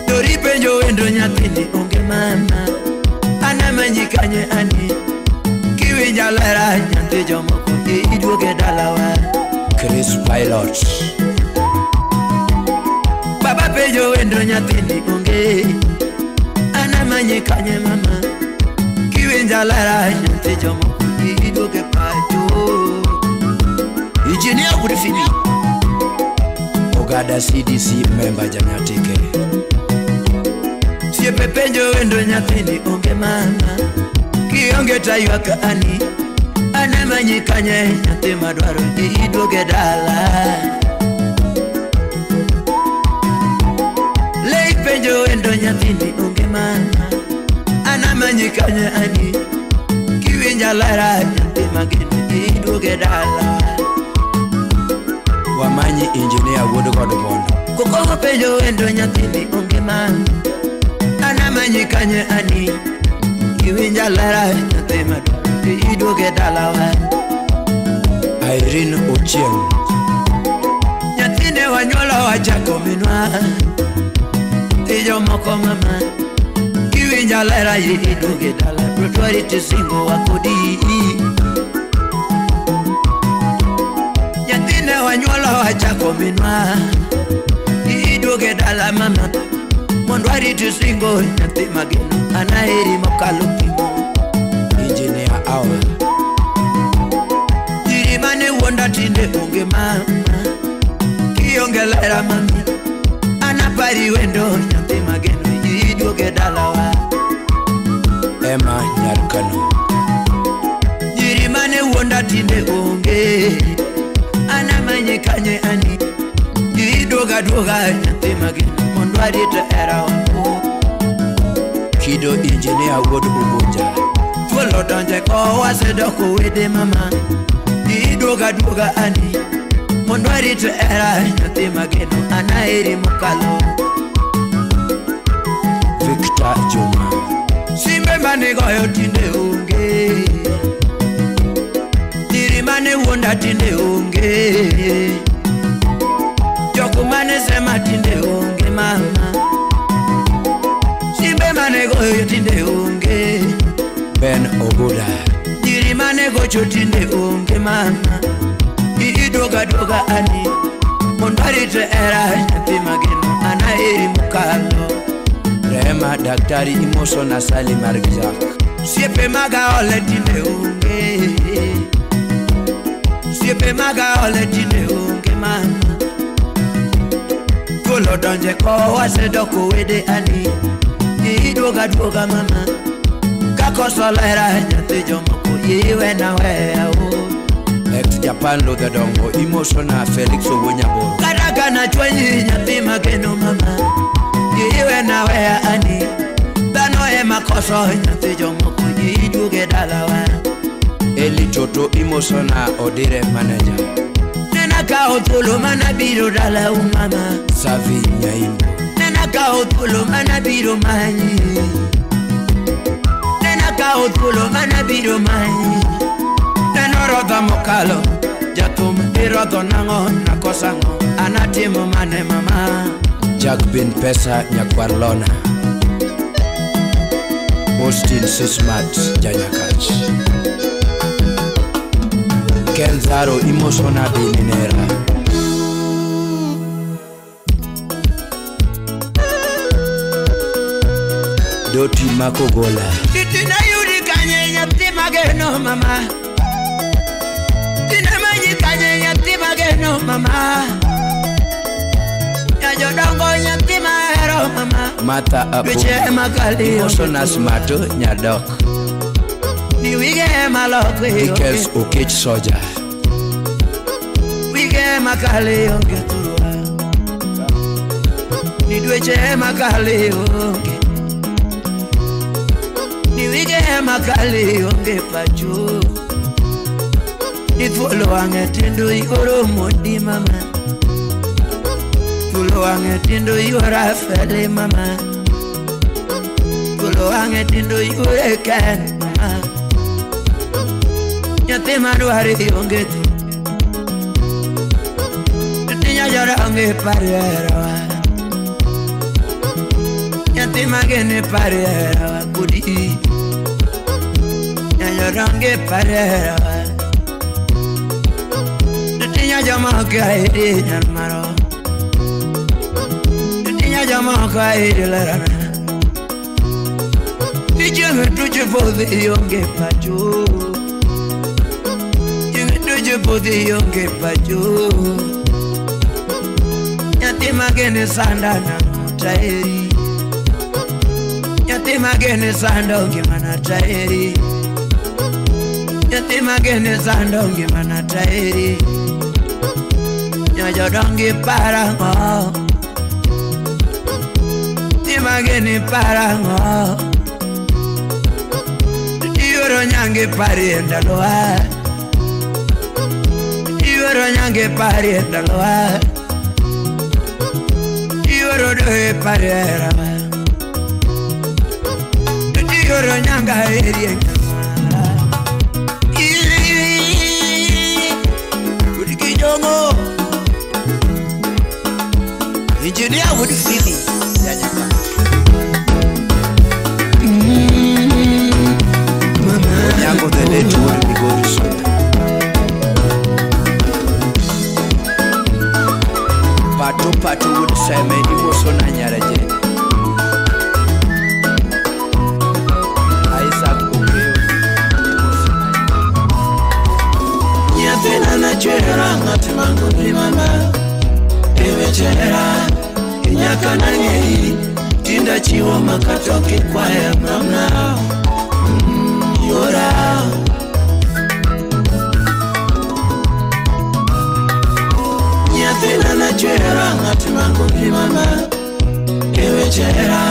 Dori penjo wendo nyathini onge mama anamanyikanye ani kiwinja lera nyathi jomoko yiduoge dalawa. Chris Pilot. Baba penjo wendo nyathini onge anamanyikanye mama kiwinja lera nyathi jomoko yiduoge pacho. Engineer Budifini Ogada CDC member Janyatike. Siepe penjo wendo nyathini onge mama kionge tayuaka ani anamanyikanye nyathi madwaro yiduoge dala. Lei penjo wendo nyathini onge mama anamanyikanye ani kiwinja lera nyathi mageno yiduoge dala. Wamanyi Engineer Wood Godmondo. Koko penjo wendo nyathini onge mama anamanyikanye ani kiwinja lera nyathi madwaro yiduoge dalawa. Irene Ochieng. Nyathine wanyuolo wachako minwa tijo moko mama kiwinja lera yiduoge dala. Rotwari tisingo wakodi nyathine wanyuolo wachako minwa yiduoge dala mama mondwari tisingo nyathi mageno anaheri mokalo kimo. Engineer Awa. Jirimane wonda tinde onge mama kionge lera mami anapari wendo nyathi mageno yiduoge dalawa. Emma Nyarkano. Jirimane wonda tinde onge anamanyikanye ani yiduoga nyathi mageno mondwari to era wangu. Kido Engineer Wood Ubunja. Twolo donje ko wasedoko wede mama yiduoga ani mondwari to era nyathi mageno anaheri mokalo. Victor Juma. Simbe mane goyo tinde onge diri mane wonda tinde onge joku mane sema tinde onge mama. Simbe mane goyo tinde onge Ben Oguda. diri mane gocho tinde onge mama yiduoga ani mondwari to era nyathi mageno anaheri mokalo. Rema Daktari Imosona Sali Margizak. Siepe maga ole tinde onge siepe maga ole tinde onge mama Twolo donje ko wasedoko wede ani yiduoga mama kakoso lera nyathi jomoko yiwe na weya o. Ex Japan Lodedongo Imosona Felix Owonyaboro. Karaga na chwenyi nyathi mageno mama yiwe na weya ani dhano makoso nyathi jomoko yiduoge dalawa. Eli Toto Imosona Odire Manager. Nena kao thuolo mana biro dala mama Savi Nyaimbo. nena kao thuolo mana biro manyi nena kao thuolo mana biro manyi neno rodha mokalo jathum irodho nango nakosango anatimo mane mama. Jagbin Pesa Nyakwarlona. Austin Sismat Janyakach. Kenzaro Imosona Dinera. Doti Makogola. Titina yuri kanye nyathi mageno mama Tina manyi kanye nyathi mageno mama Ya jodongo nyathi mahero mama Mata Apo. Biche makali Imosona Smato Nyadok. Ni wige malokwe Dikels Okech Soja. Wige makali onge turwa Ni dweche makali onge Ni wige makali onge pacho Ni thuolo wange tendo igoro modi mama Pulo ange tindo yuara fele mama. Pulo ange tindo yure ken mama. Nyate manuari yongeti. Tinya jara ange pariera. Nyate magene pariera kudi. Nyanya jara ange pariera. Tinya jama kaide nyanmaro. Tinya jama kaide larana. Tinya tuje bode yonge pacho. Tuje bode yonge pacho. Nyate magene sanda na taeri. Nyate magene sanda onge mana taeri. Nyate magene sanda onge mana taeri. Nyajo dongi parango. Timageni parango. Ioro nyange parienda loa. Ioro nyange parienda loa. Ioro doe pariera. Ioro nyanga erienga. Udikijongo. Engineer would feel it. Yango the late would be good soon. Patu would say me emotion and yaraje. Isaac Obreo. Yafena na chera ngatimango primama. Ewechera inyakana ngei tinda chiwo makatoke kwaya mama yora nyafena na chera ngatimango mama ewechera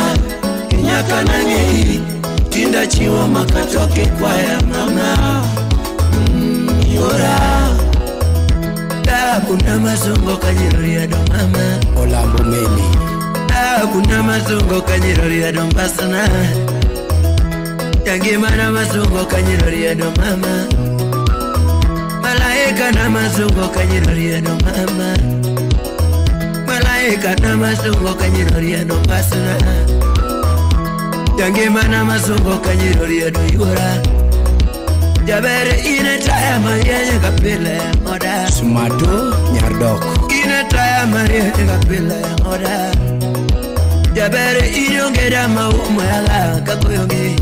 inyakana ngei tinda chiwo makatoke kwaya mama yora kuna mazungo kanyiroria do mama Olambo meni. Kuna mazungo kanyiroria do mbasana. Yangi mana mazungo kanyiroria do mama. Malaika na mazungo kanyiroria do mama. Malaika na mazungo kanyiroria do mbasana. Yangi mana mazungo kanyiroria do yura. Jabere ine taya mariye kapile moda. Sumato nyardok. Ine taya mariye kapile moda. Jabere inyongera maumo yaga kakoyonge.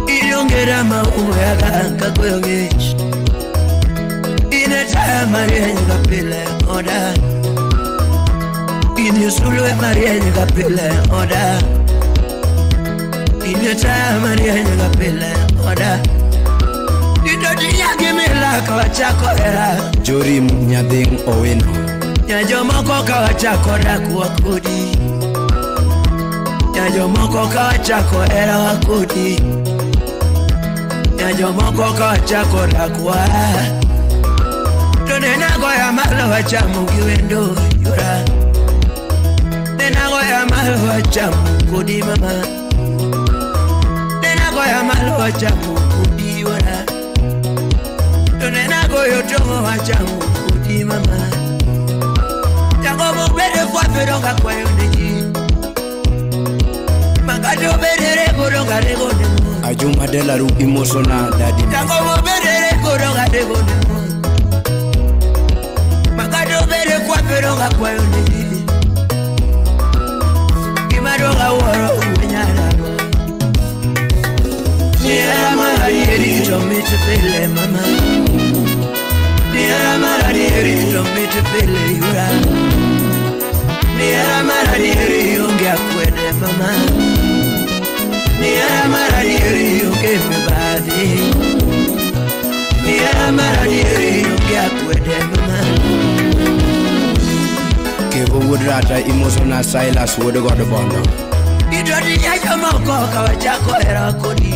Inyongera maumo yaga kakoyonge. Ine taya mariye kapile moda. Ine sulwe mariye kapile moda. Ine taya mariye kapile moda. Gimela kawachakora Jorim nyading oweno. Nyajomoko kawachakora kuwa kudi. Nyajomoko kawachakora wakudi. Nyajomoko kawachakora kuwa. Tonenago ya malo wachamu kiwendo yura. Nenago ya malo wachamu kudi mama. Nenago ya malo wachamu kudi yura. Tonenago yotomo wachamu kudi mama. Jango mbede kwa peronga kwa yondeji. Magato bedere koronga rego nemo. Ajuma dela ru emosona dadi. Jango bedere koronga rego nemo. Magato bede kwa peronga kwa yondeji. Kimaronga woro unyara. Niera marari tomite pele mama. Niera marari tomite pele yura. Niera marari yonge akwede mama. Niera marari yonge mebadi. Niera marari yonge akwede mama. Kevo wodrata emosona Silas wodogodo bondo. Idodi ya moko kawachako era kodi.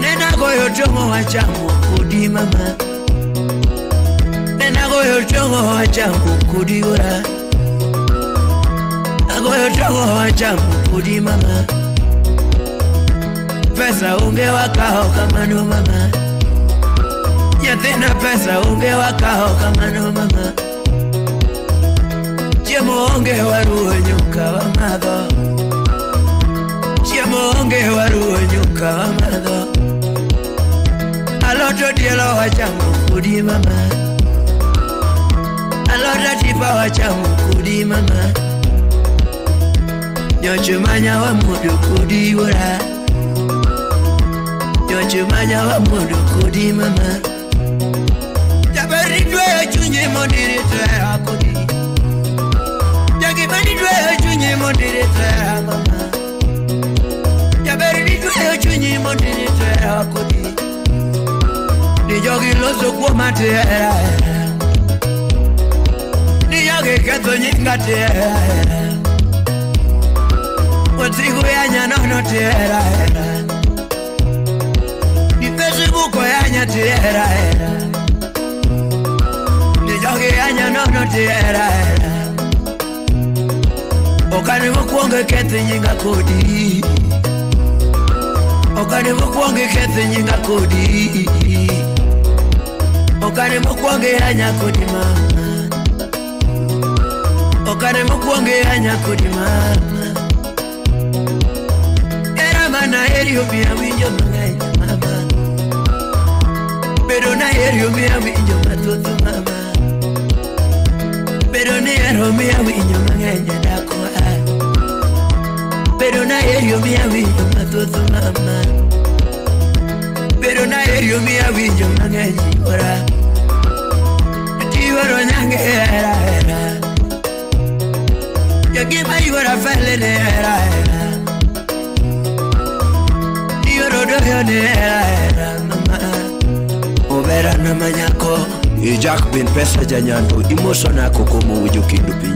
Nena goyo tomo wachamu kudi mama. Nena Agoyo chongo wachangu kudiura, agoyo chongo wachangu kudi mama. Pesa unge wakao kama no mama, yathina pesa unge wakao kama no mama. Chiemo unge waruo nyuka wa madho, chiemo unge waruo nyuka wa madho. Aloto dielo wachangu kudi mama, aloto tipa wachangu kudi mama. Nyochumanya wa mudu kudi ura, nyochumanya wa mudu kudi mama. Jabari dwe chunye mondiri tre akudi, jagibani dwe chunye mondiri tre mama. Jabari dwe chunye mondiri tre akudi, ni jogi loso kwa matera, ni jogi kato nyinga tera, watigu ya nyanono tera, ni Facebook ya nyatera, ni jogi ya nyanono tera. Okane mkuonge kete nyinga kodi, okane mkuonge kete nyinga kodi, okane mkuonge anya kodi mama, okane mkuonge anya kodi mama. Era mana erio mia winjo manganya mama, pero na erio mia winjo matoto mama, pero na erio mia winjo manganya dako. Pero na erio mia winjo matoto mama, pero na erio mia winjo manganyi ora. Tiwaro nyange era era, yagima yora fele ne era era, tiwaro doyo ne era era mama. Obera na manyako Ijak bin pesa janyando imosona kokomo wujo kindupi.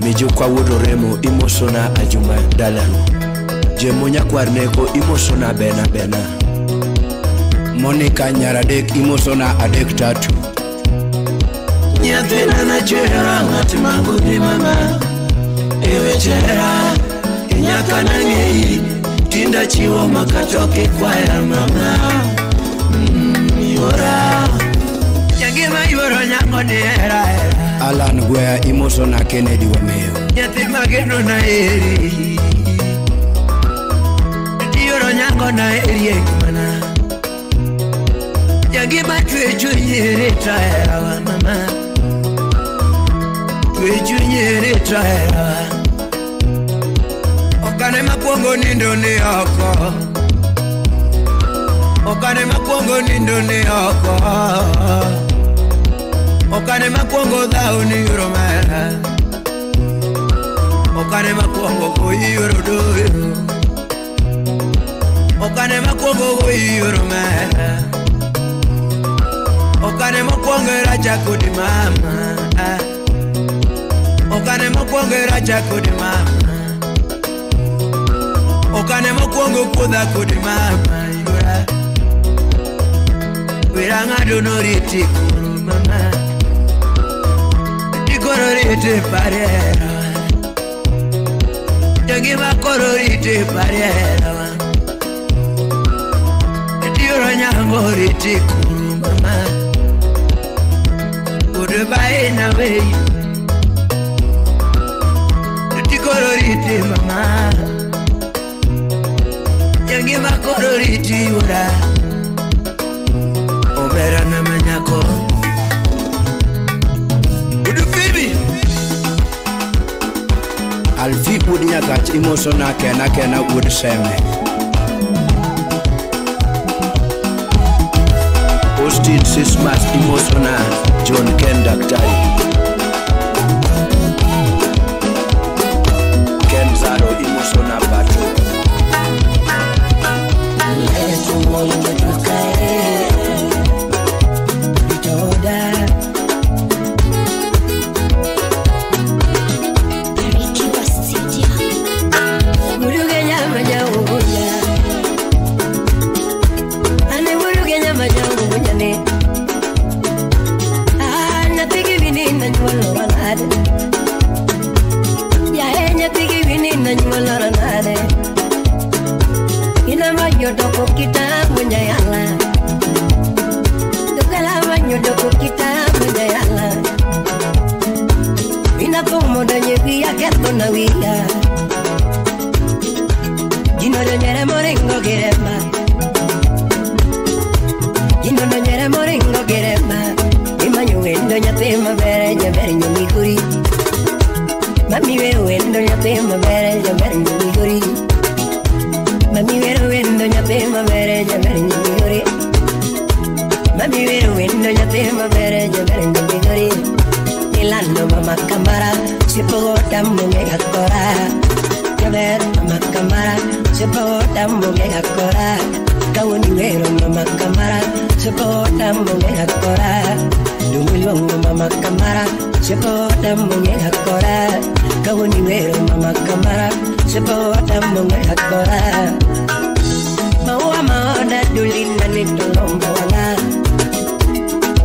Mijukwa wudo remo imosona ajuma dalano, jemonya kwarneko imosona bena bena. Monica nyaradek imosona adek tatu. Nyathina na chera ngati mangudi mama, ewe chera inyaka na ngei, tinda chiwo makatoke kwa ya mama. Yora yagima yoro nyango ni era era. Alan Gwea imosona Kennedy Wameo. Nyathi mageno na eri, yoro nyango na eri ekmana. Yagima tweju nyere traera wa mama, tweju nyere traera wa. Okane makuongo nindo ni oko, okane makuongo nindo ni oko, okane makuongo dhao ni yoro mera, okane makuongo koi yoro doyo, okane makuongo koi yoro mera, okane makuongo raja kodi mama, okane makuongo raja kodi mama, okane makuongo kudha kodi mama yora. Wiranga dono riti kuru mama, dikoro riti parera, yagima koro riti parera, dioro nyango riti kuru mama. Goodbye na way, dikoro riti mama, yagima koro riti ura. Obera na manyako Udu Phoebe Alfi udinya gach imosona kena kena ud seme. Austin Sismas imosona John Ken Daktari, Ken Zaro imosona Bato. donye via gato na via. Gino donye morengo gerema. Gino donye morengo gerema. Imanyo wendo nyatema bere nyaberenyo miguri. Mami wendo nyatema bere nyaberenyo miguri. Mami wendo nyatema bere nyaberenyo miguri. Mami wendo nyatema bere nyaberenyo miguri. Milano mama kamara sipota munge gakora. Nyaber mama kamara sipota munge gakora. Kawuni wero mama kamara sipota munge gakora. Dumulongo mama kamara sipota munge gakora. Kawuni wero mama kamara sipota munge gakora. Maua maoda dulina nitolombo wala.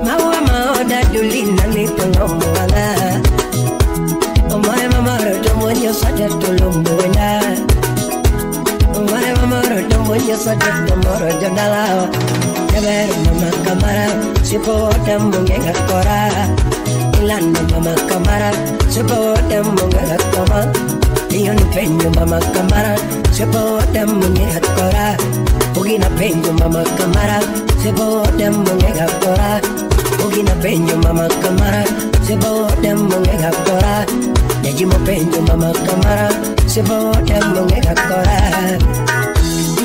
Maua maoda dulina nitolombo wala. Omare mamaro tomonyo sate tolombo wala. Omare mamaro tomonyo sate tomoro jodala. Nyaber mama kamara sipota munge gakora. Ilano mama kamara sipota munge gakoma. Iyo ni penyo mama kamara sipota munge gakora. Ugina penyo mama kamara sipota munge gakora. Ugina penyo mama kamara sipota munge gakora. Nyajimo penyo mama kamara sipota munge gakora.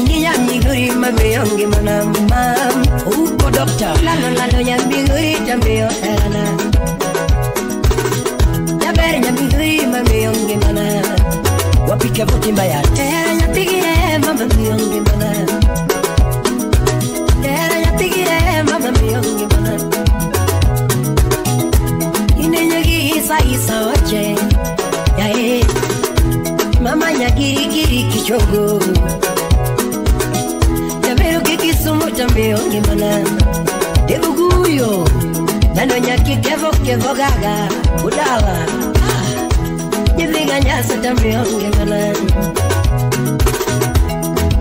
Ninya miguri mami yongi manama. Uko dokta lalo nyamiguri tambiyo erana. Nyabere nyamiguri mami yongi manama. Wapike voti mbaya era nyapigire mama miyongi mana. Era nyapigire mama miyongi mana. Ine nyagi isa wache ya mama nyagiri giri kichogo. Nyabero kikisumu tambiyongi mana. Debuguyo nano nyaki kevo gaga udawa. Nyepiga nyasa tambiyongi mana.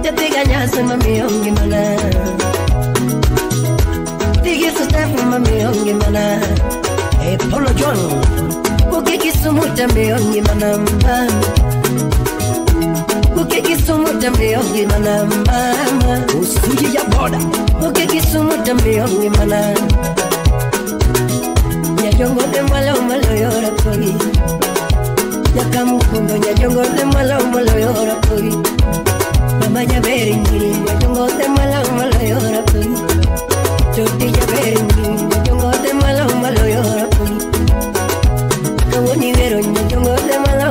Nyepiga nyasa mamiyongi mana. Pigi sustafu mamiyongi mana. Polo John Uke kisumu tambiyongi mana. Uke kisumu tambiyongi mana. Usuji ya boda Uke kisumu tambiyongi mana. Nyajongo de malo yora kogi. Yakamukundo nyajongo de malo yora kogi. Mama nyaberi ngiri nyajongo de malo yora kogi. Choti nyaberi ngiri nyajongo de malo yora kogi. Kawuni wero nyajongo de malo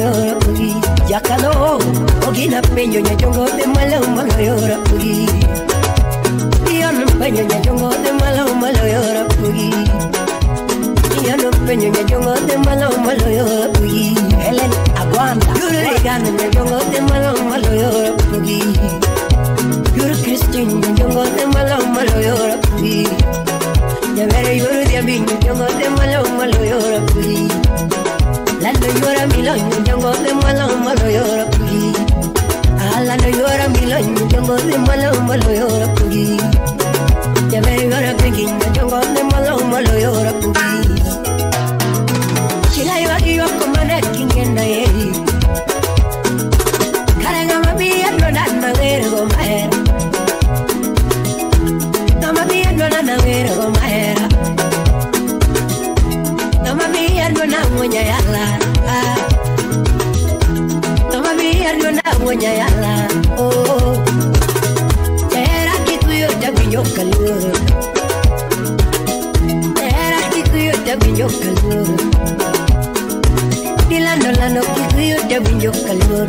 yora kogi. Yakalo ogina penyo nyajongo de malo yora kogi. Iyon penyo nyajongo de malo yora kogi. Iyon penyo nyajongo de malo yora kogi. Helen Aguanda Yuri Gana nyajongo de malo yora kogi. Yuri Christine nyajongo de malo yora kogi. Nyabere yuri diabi nyajongo de malo yora kogi. Lando yura milon nyajongo de malo yora kogi. Alando yura milon nyajongo de malo yora kogi. Nyabere yura kogi nyajongo de malo yora kogi. Chila yagi yoko mana kingenda yeri. Karanga mabia no nangero maera. Namabia no nangero maera. Namabia no nangonya yala. Namabia no nangonya yala. Oh, era kikuyo tabiyo kalur. Era kikuyo tabiyo kalur. Dilando kikuyo tabiyo kalur.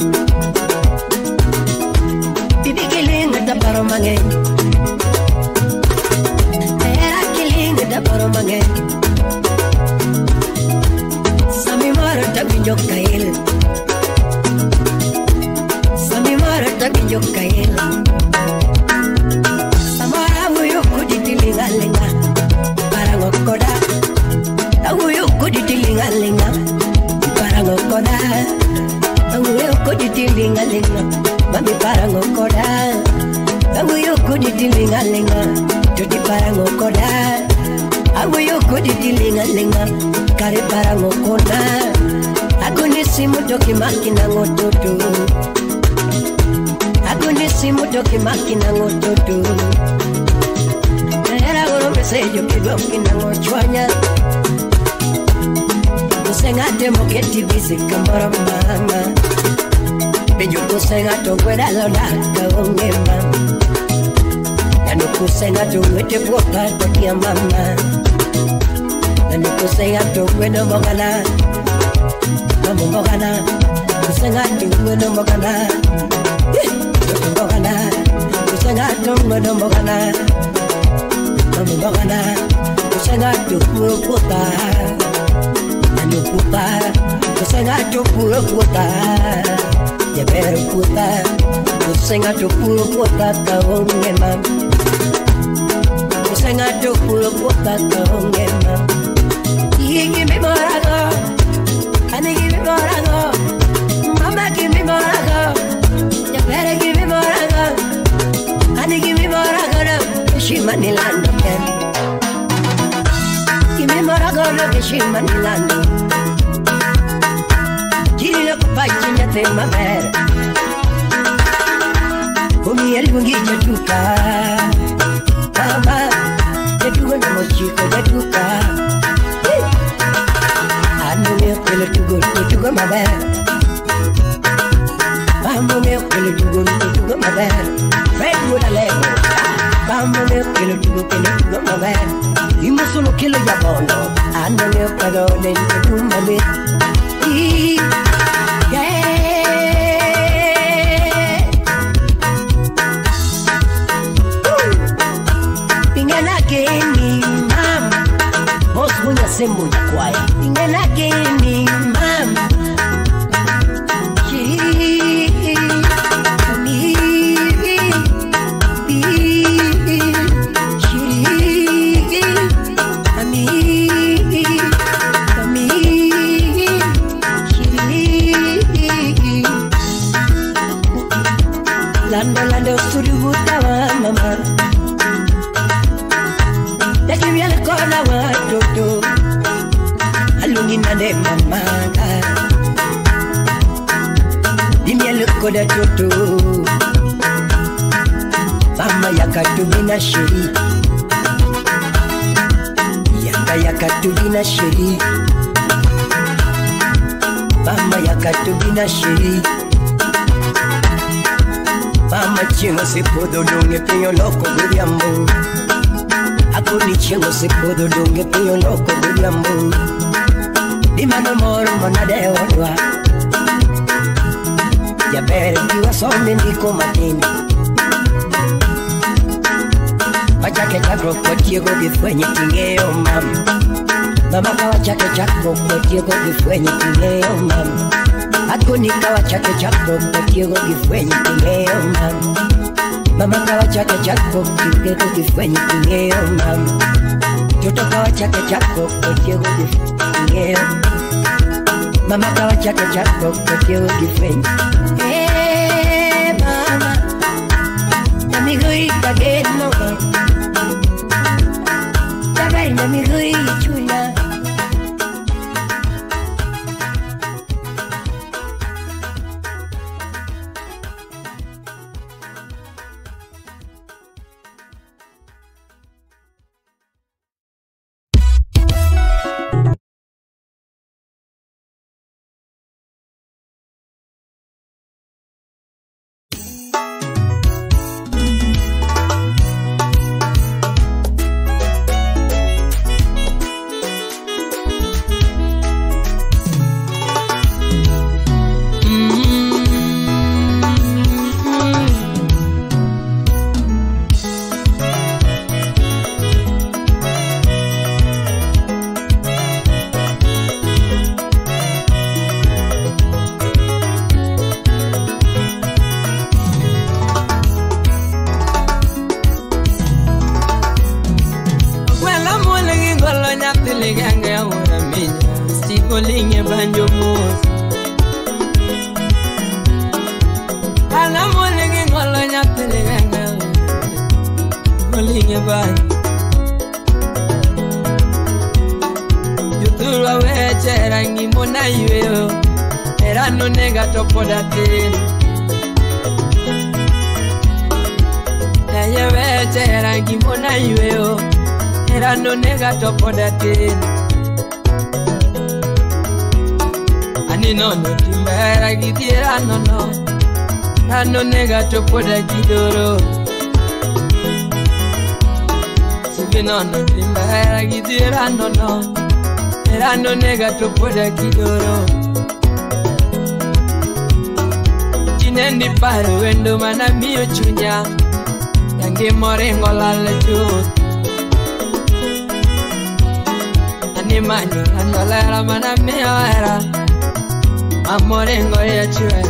Bibi kilinga da paro mange. Era kilinga da paro mange. Sami mara tabiyo kail. Sami mara tabiyo kail. Samara wuyo kuditilinga linga. Parangokoda. Wuyo kuditilinga linga. Parangokoda. Wuyo kuditilinga linga. Mami parangokoda. Wuyo kuditilinga linga. Tuti parangokoda. Wuyo kuditilinga linga. Kare parangokoda. simu toki makina ngototo Aguni simu toki makina ngototo Era goro mesejo kido kina ngochwanya Kusengate moketi bisi kamara mama Benjo kusengato kweda loda kaonge mama Nanu kusengato wete kuoka tokia mama Nanu kusengato kweda mbogana Mamu mbogana Kusengato kweda mbogana Mbogana Kusengato kweda mbogana Mamu mbogana Kusengato kuoka Nanu kupa Kusengato kuoka Ya better kuta Kusengato kuoka kaonge mama Kusengato kuoka kaonge mama Give me morago Honey give me morago Mama give me morago You better give me morago Honey give me morago She money land again Give me morago Look she money land Giri lo kupachinya te mamer Kumi elungi jatuka Mama Jatuka na mochiko jatuka Anu me kwele tugo maber Mama me kwele tugo maber Fred would alego Mama me kwele tugo maber Imo solo kilo ya bono Anu me kwele tugo maber Sembo ya kwaya ingena geni mama Lando suru tawa mama Dagi viale kona wa toto Alungi nade mama Dimiele koda toto Mama yakatubina sheri Yakatubina sheri Mama yakatubina sheri Mama chingo se puedo donge peyo loco guriambo Ako ni chingo se puedo donge peyo loco guriambo Dimano moro monade odwa Ya bere kiwa sombe ndiko matini Wachake chakro kwa tiego gifwenye tingeo mama Mama kawa chake chakro kwa tiego gifwenye tingeo mama Ako ni kawa chake chakro kwa tiego gifwenye tingeo mama Mama kawa chake chakro kwa tiego gifwenye tingeo mama Toto kawa chake chakro kwa tiego gifwenye tingeo Mama kawa chake chakro kwa tiego gifwenye Mama Namigui kageno Tabari namigui chula Linge banjo mos Ana molinge ngolo nyapele ganga Molinge banjo Yuturu weche rangi mona yueo Erano nega topo da tin Eye veche era gimona yueo Erano nega topo da tin Ani nono timbera gitiera nono Erano nega topo da gidoro Subi nono timbera gitiera nono Erano nega topo da gidoro Nendi paro wendo mana mio chunya Yangi morengo lale chut Ani mani andolera mana mio era Amorengo ya chue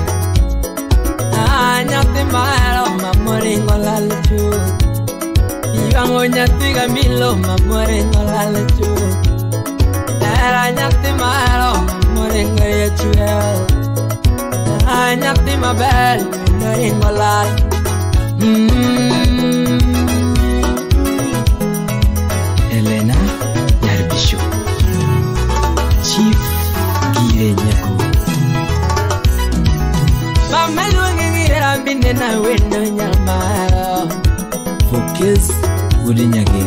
Nyati maero mamorengo lale chut Iwango nyati gamilo mamorengo lale chut Era nyati maero mamorengo ya chue Nyati mabel, naring malal Elena Yarbisho Chief Gire Nyako Mama luangi ngira binde na wendo nyamara Focus Udi Nyage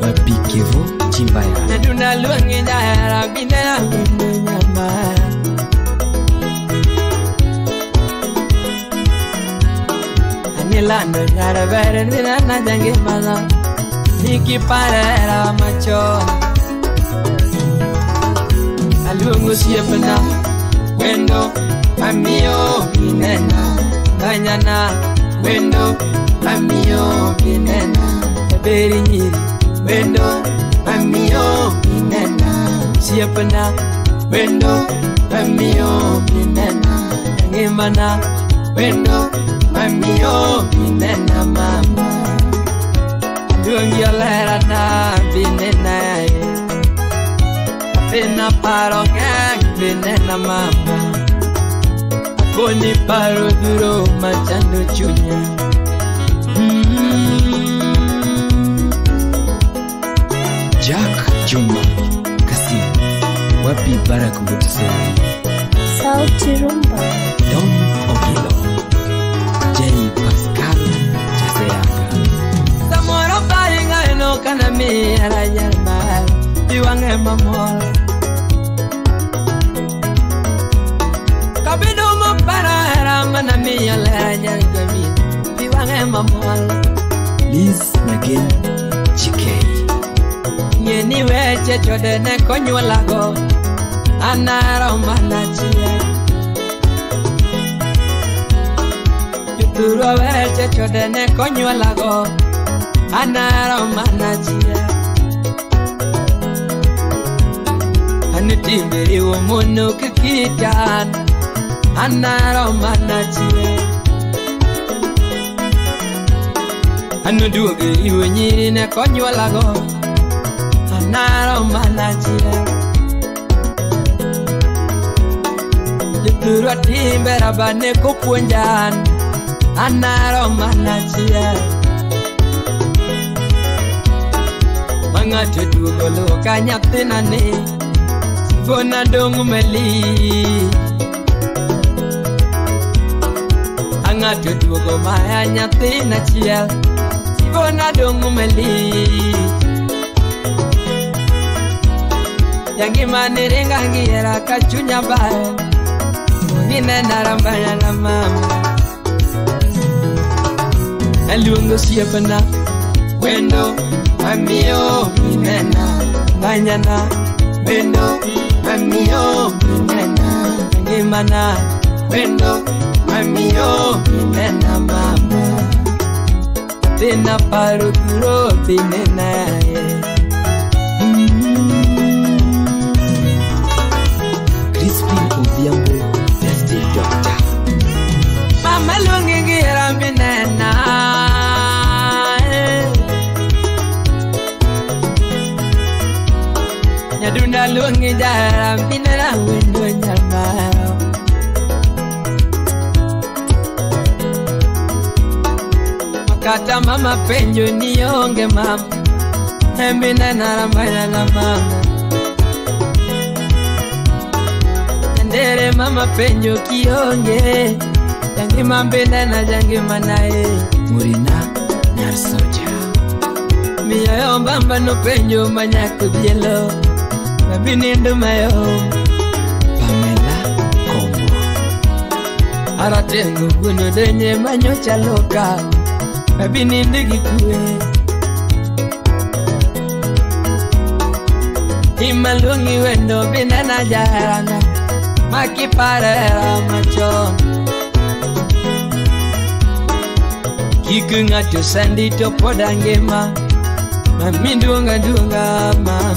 Wapikevo Chimbaya Naduna luangi ngira binde na wendo nyamara Nilando nyara vere nilana jangi mana Niki parera macho Alungu siapena Wendo Amio binena Banyana Wendo Amio binena Eberi nyiri Wendo Amio binena Siapena Wendo Amio binena Jangi mana Wendo Amio binena mama Dungi olera na binena Bina paro gang binena mama Boni paro duro machando chunya Jack Juma Kasim Wapi Barak Mutuseni Sauti Rumba Don Ogilo Jay Pascal Chaseaka Samoro paringa eno kanami arayar mal Iwange mamol Kabido mo para ramanami alayar gami Iwange mamol Liz Nagin Chikei Nyeni weche chodene konyuolago Anaro manachie Turo weche chodene konyuolago Anaro manachie Anutimbiri umuno kikitan Anaro manachie Anuduoge iwe nyirine konyuolago Anaro manachie Turo timbera bane kupunjan Anaro manachie Mangato dugo lo kanyatina ne Sibona dongu meli Angato dugo maya nyatina chiel Sibona dongu meli Yangi maniringa ngira kachunya bae Nine narambaya na mama Alungo siapana Wendo Amio binena Banyana Wendo Amio binena Ngimana Wendo Amio binena mama Bina paru duro binena Crispin Oviambo Estate Doctor Mama lungi gira binena Nyadunda lungi jara binena Wendo nyamaro Makata mama penjo nionge mama Binena rambaya na mama Ndere mama penjo kionge Jangi mambenda na jangi manae Murina nyar soja Miya yombamba no penjo manyaku bielo Mabinindu mayo Pamela Kombo Aratengu bunu denye manyo chaloka Mabinindu gikue Imalungi wendo binana jarana Maki parera machon Kiku ngato sandito podangema Mami dunga mama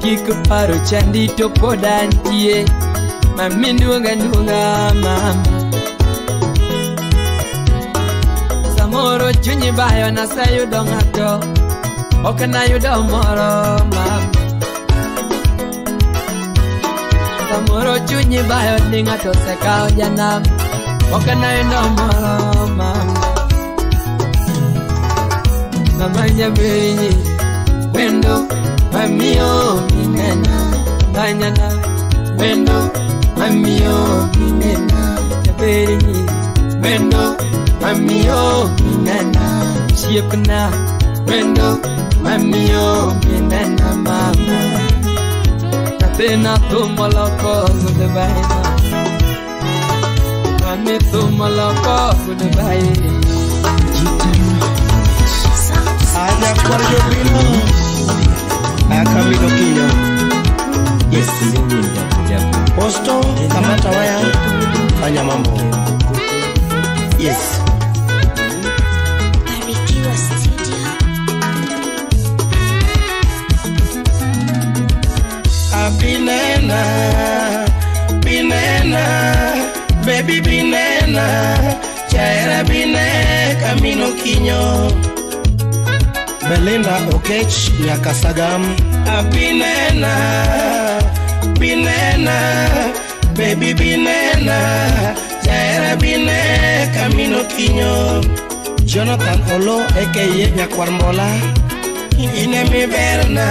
Kiku paro chandito podantie Mami dunga mama Samoro chunyi bayo na sayo dongato Okana yudo moro mama Samoro chunyi bayo ningato sekao janam Okana yudo moro mama Mamanya benyi Wendo Mamio minena Banyana Wendo Mamio minena Benyi Wendo Mamio minena Siepna Wendo Mamio minena mama Natena tumoloko Kudebaina Mami tumoloko Kudebaina Aja Corjo Pino Camino Quino. Yes. Posto kamata waya fanya mambo. Yes. Barikiwa Studio. Binena, binena, baby binena, chaera bine Camino Quino. Belinda Okech Nyakasagam Binena, binena, baby binena, chaera bine Camino Quino. Jonathan Olo aka Nyakwarmbola Inemi berna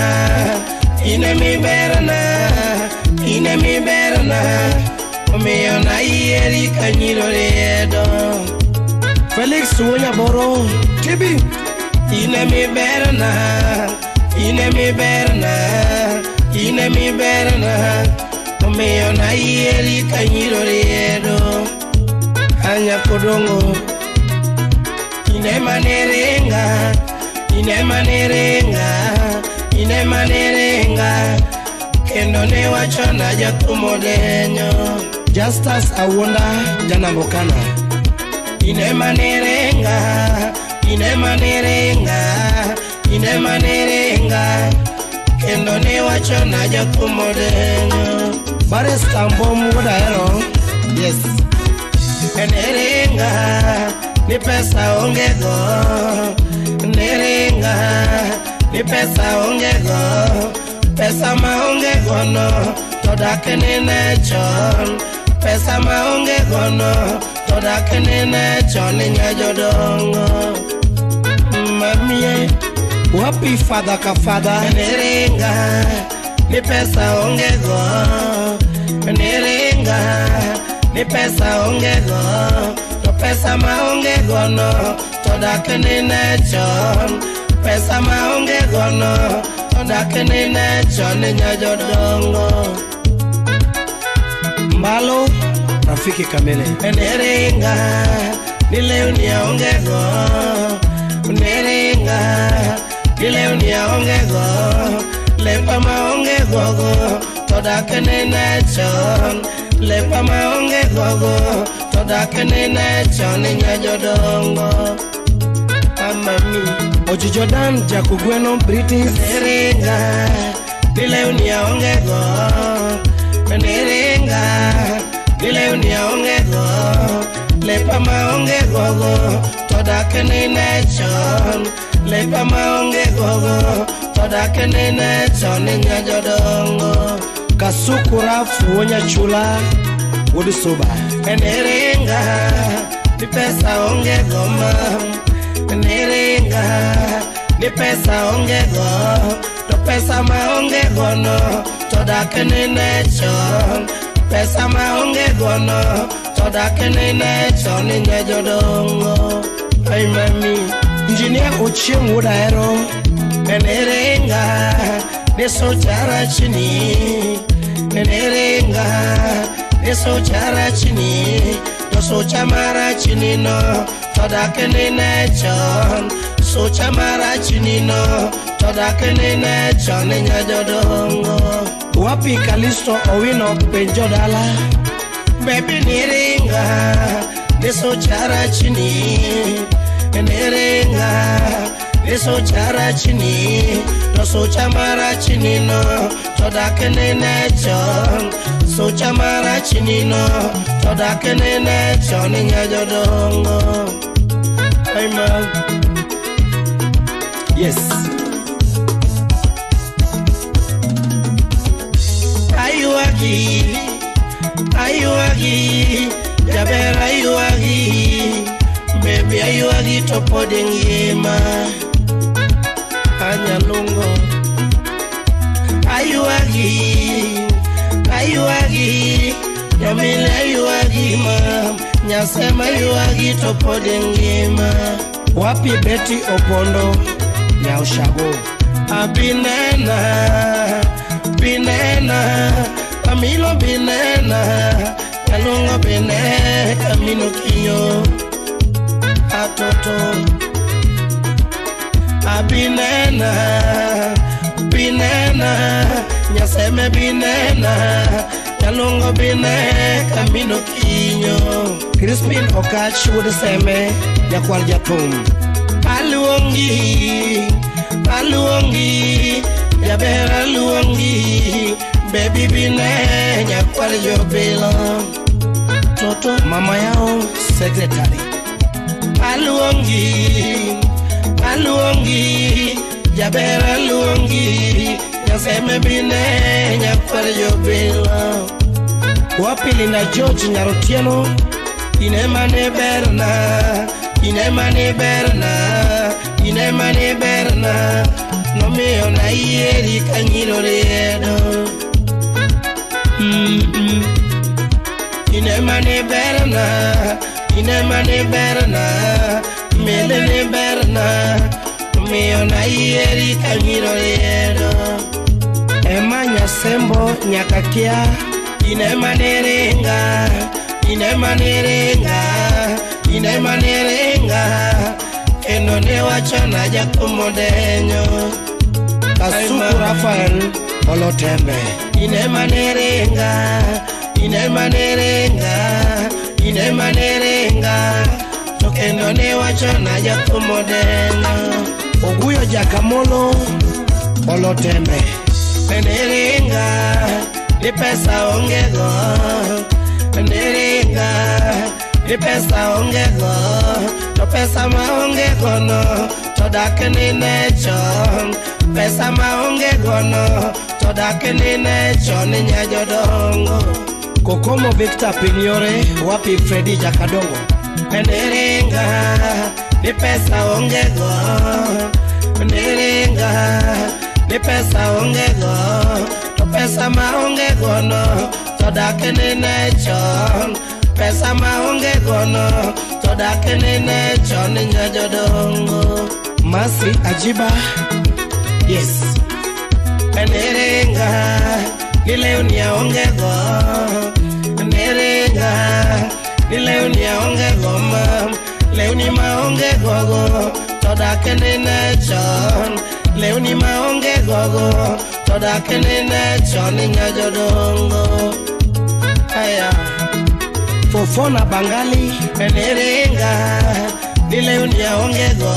Omeona ieri kanyiro redo Felix Wonya Boro Tibi Inemi berna Omeona ieri kanyiro redo Anya kodongo Inemanerenga Kendo ne wachona jatumo denyo Justus Awonda Janambokana Inemanerenga Kendo ne wachona jatumo denyo Barista Mbom Wodaero Yes Nerenga Ni pesa ongego Nerenga Ni pesa ongego Pesa maongego no Todake nene chon Pesa maongego no Todake nene chon Nya jodongo Mamie Wapi fada ka fada Nerenga Ni pesa ongego Nerenga Ni pesa ongego Pesa maongego no Todake nene chon Pesa maongego no Todake nene chon Nya jodongo Mbalo Rafiki Kamele Nerenga Nileo niya ongego Nerenga Nileo niya ongego Lepa maongego Todake nene chon Lepa maongego Todake nene chon Nya jodongo Amami Oji Jordan Jakugweno British Nerenga Nileo niya ongego Nerenga Nileo niya ongego Lepa maongego Todake nene chon Lepa maongego Todake nene chon Nya jodongo Kasuku Rafu Wonya Chula Wodu Soba Nerenga Ni pesa ongego mam Nerenga Ni pesa ongego To pesa maonge gono to dakne ne chon pesa maonge gono to dakne ne chon nya jodongo ai mami engineer Ochieng Wodaero enerenga deso chara chini enerenga deso chara chini so chamara chini no toda kenene chon so chamara chini no toda kenene chon nya jodongo wapi Kalisto Owino penjodala baby niringa deso chara chini niringa deso chara chini to so chamara chini no toda kenene chon so chamara chini no toda kenene chon nya jodongo hey man yes ayuagi jabera ayuagi baby ayuagi topo dengema anyalungo ayuagi Yamile ayuagi mam nyasema ayuagi topo dengema wapi Betty Opondo ya ushago abinena Camilo binena kalungo bine kamino kinyo atoto abinena nyaseme binena kalungo bine kamino kinyo Crispin Okach wudeseme yakwal japum aluongi yabera luongi baby bine nyakwal jobilo toto mama yao secretary aluongi yabera luongi yaseme bine nyakwal jobilo wapili na George Nyarotieno inemane berna no meo na ieri kanyiro redo inemane berna melene berna no meo na ieri kanyiro redo emanya sembo nyakakia inemane renga eno ne wachana jakumodenyo Kasuku Rafael Olotembe inemane renga tokeno ne wachana jakumodenyo Oguyo Jakamolo Olotembe nerenga ni pesa ongego nerenga ni pesa ongego to pesa maongego no to dakne ne chon pesa maongego no to dakne ne chon nya jodongo Kokomo Victor Pinyore wapi Freddy Jakadongo nerenga ni pesa ongego nerenga ni pesa ongego to pesa maongego no to dakne ne chon pesa maongego no to dakne ne chon nya jodongo Masi Ajiba yes nerenga ile unia ongego nerenga ile unia ongego mam leuni maongego go to dakne ne chon leuni maongego go to dakne ne chon nya jodongo aya Fofona Bangali nerenga ile unia ongego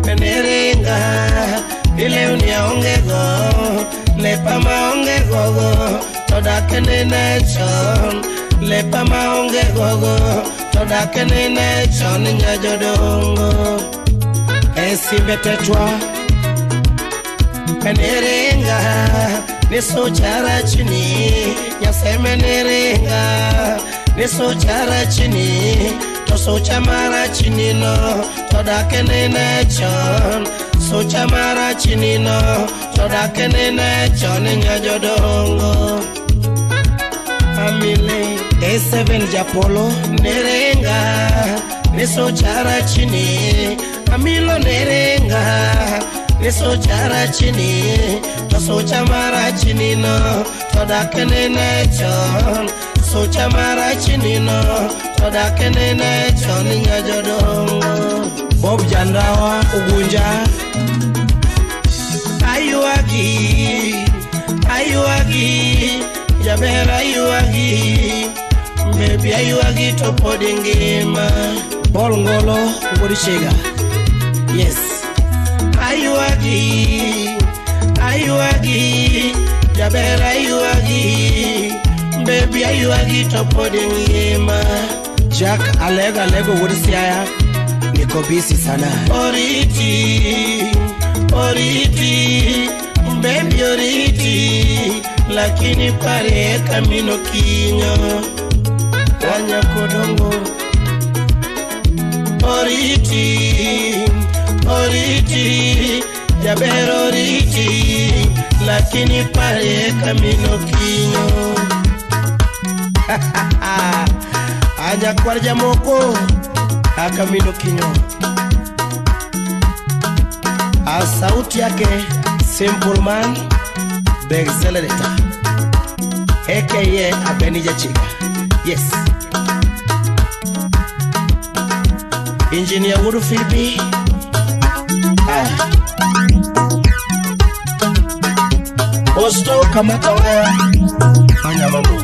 nerenga ile unia ongego lepa maongego go to dakne ne chon lepa maongego go to dakne ne chon nya jodongo esibetetwa nerenga neso chara chini yaseme nerenga neso chara chini to so chamara chini no to dakne ne chon Socha mara chinino Toda kenene chone nyajodongo Amile A7 Japolo Nerenga Nesochara chini Amilo nerenga Nesochara chini Tosocha mara chinino Toda kenene chon Socha mara chinino Toda kenene chon nyajodongo Bob Jandawa Ugunja Ayuagi Jabera ayuagi Baby ayuagi topo dingema Bolngolo Ugodishega Yes Ayuagi Jabera ayuagi Baby ayuagi topo dingema Jack Alego Ugodisiaya Niko busy sana Oriti Baby oriti Lakini pare kamino kinyo Anya kodongo Oriti Jabero oriti Lakini pare kamino kinyo Anya kwarja moko Akamino kinyo A sauti yake Simple Man Begzelereta A.K.A. Abenija Chiga Yes Engineer Wudu Philby Osto Kamata Wea Anya Mambo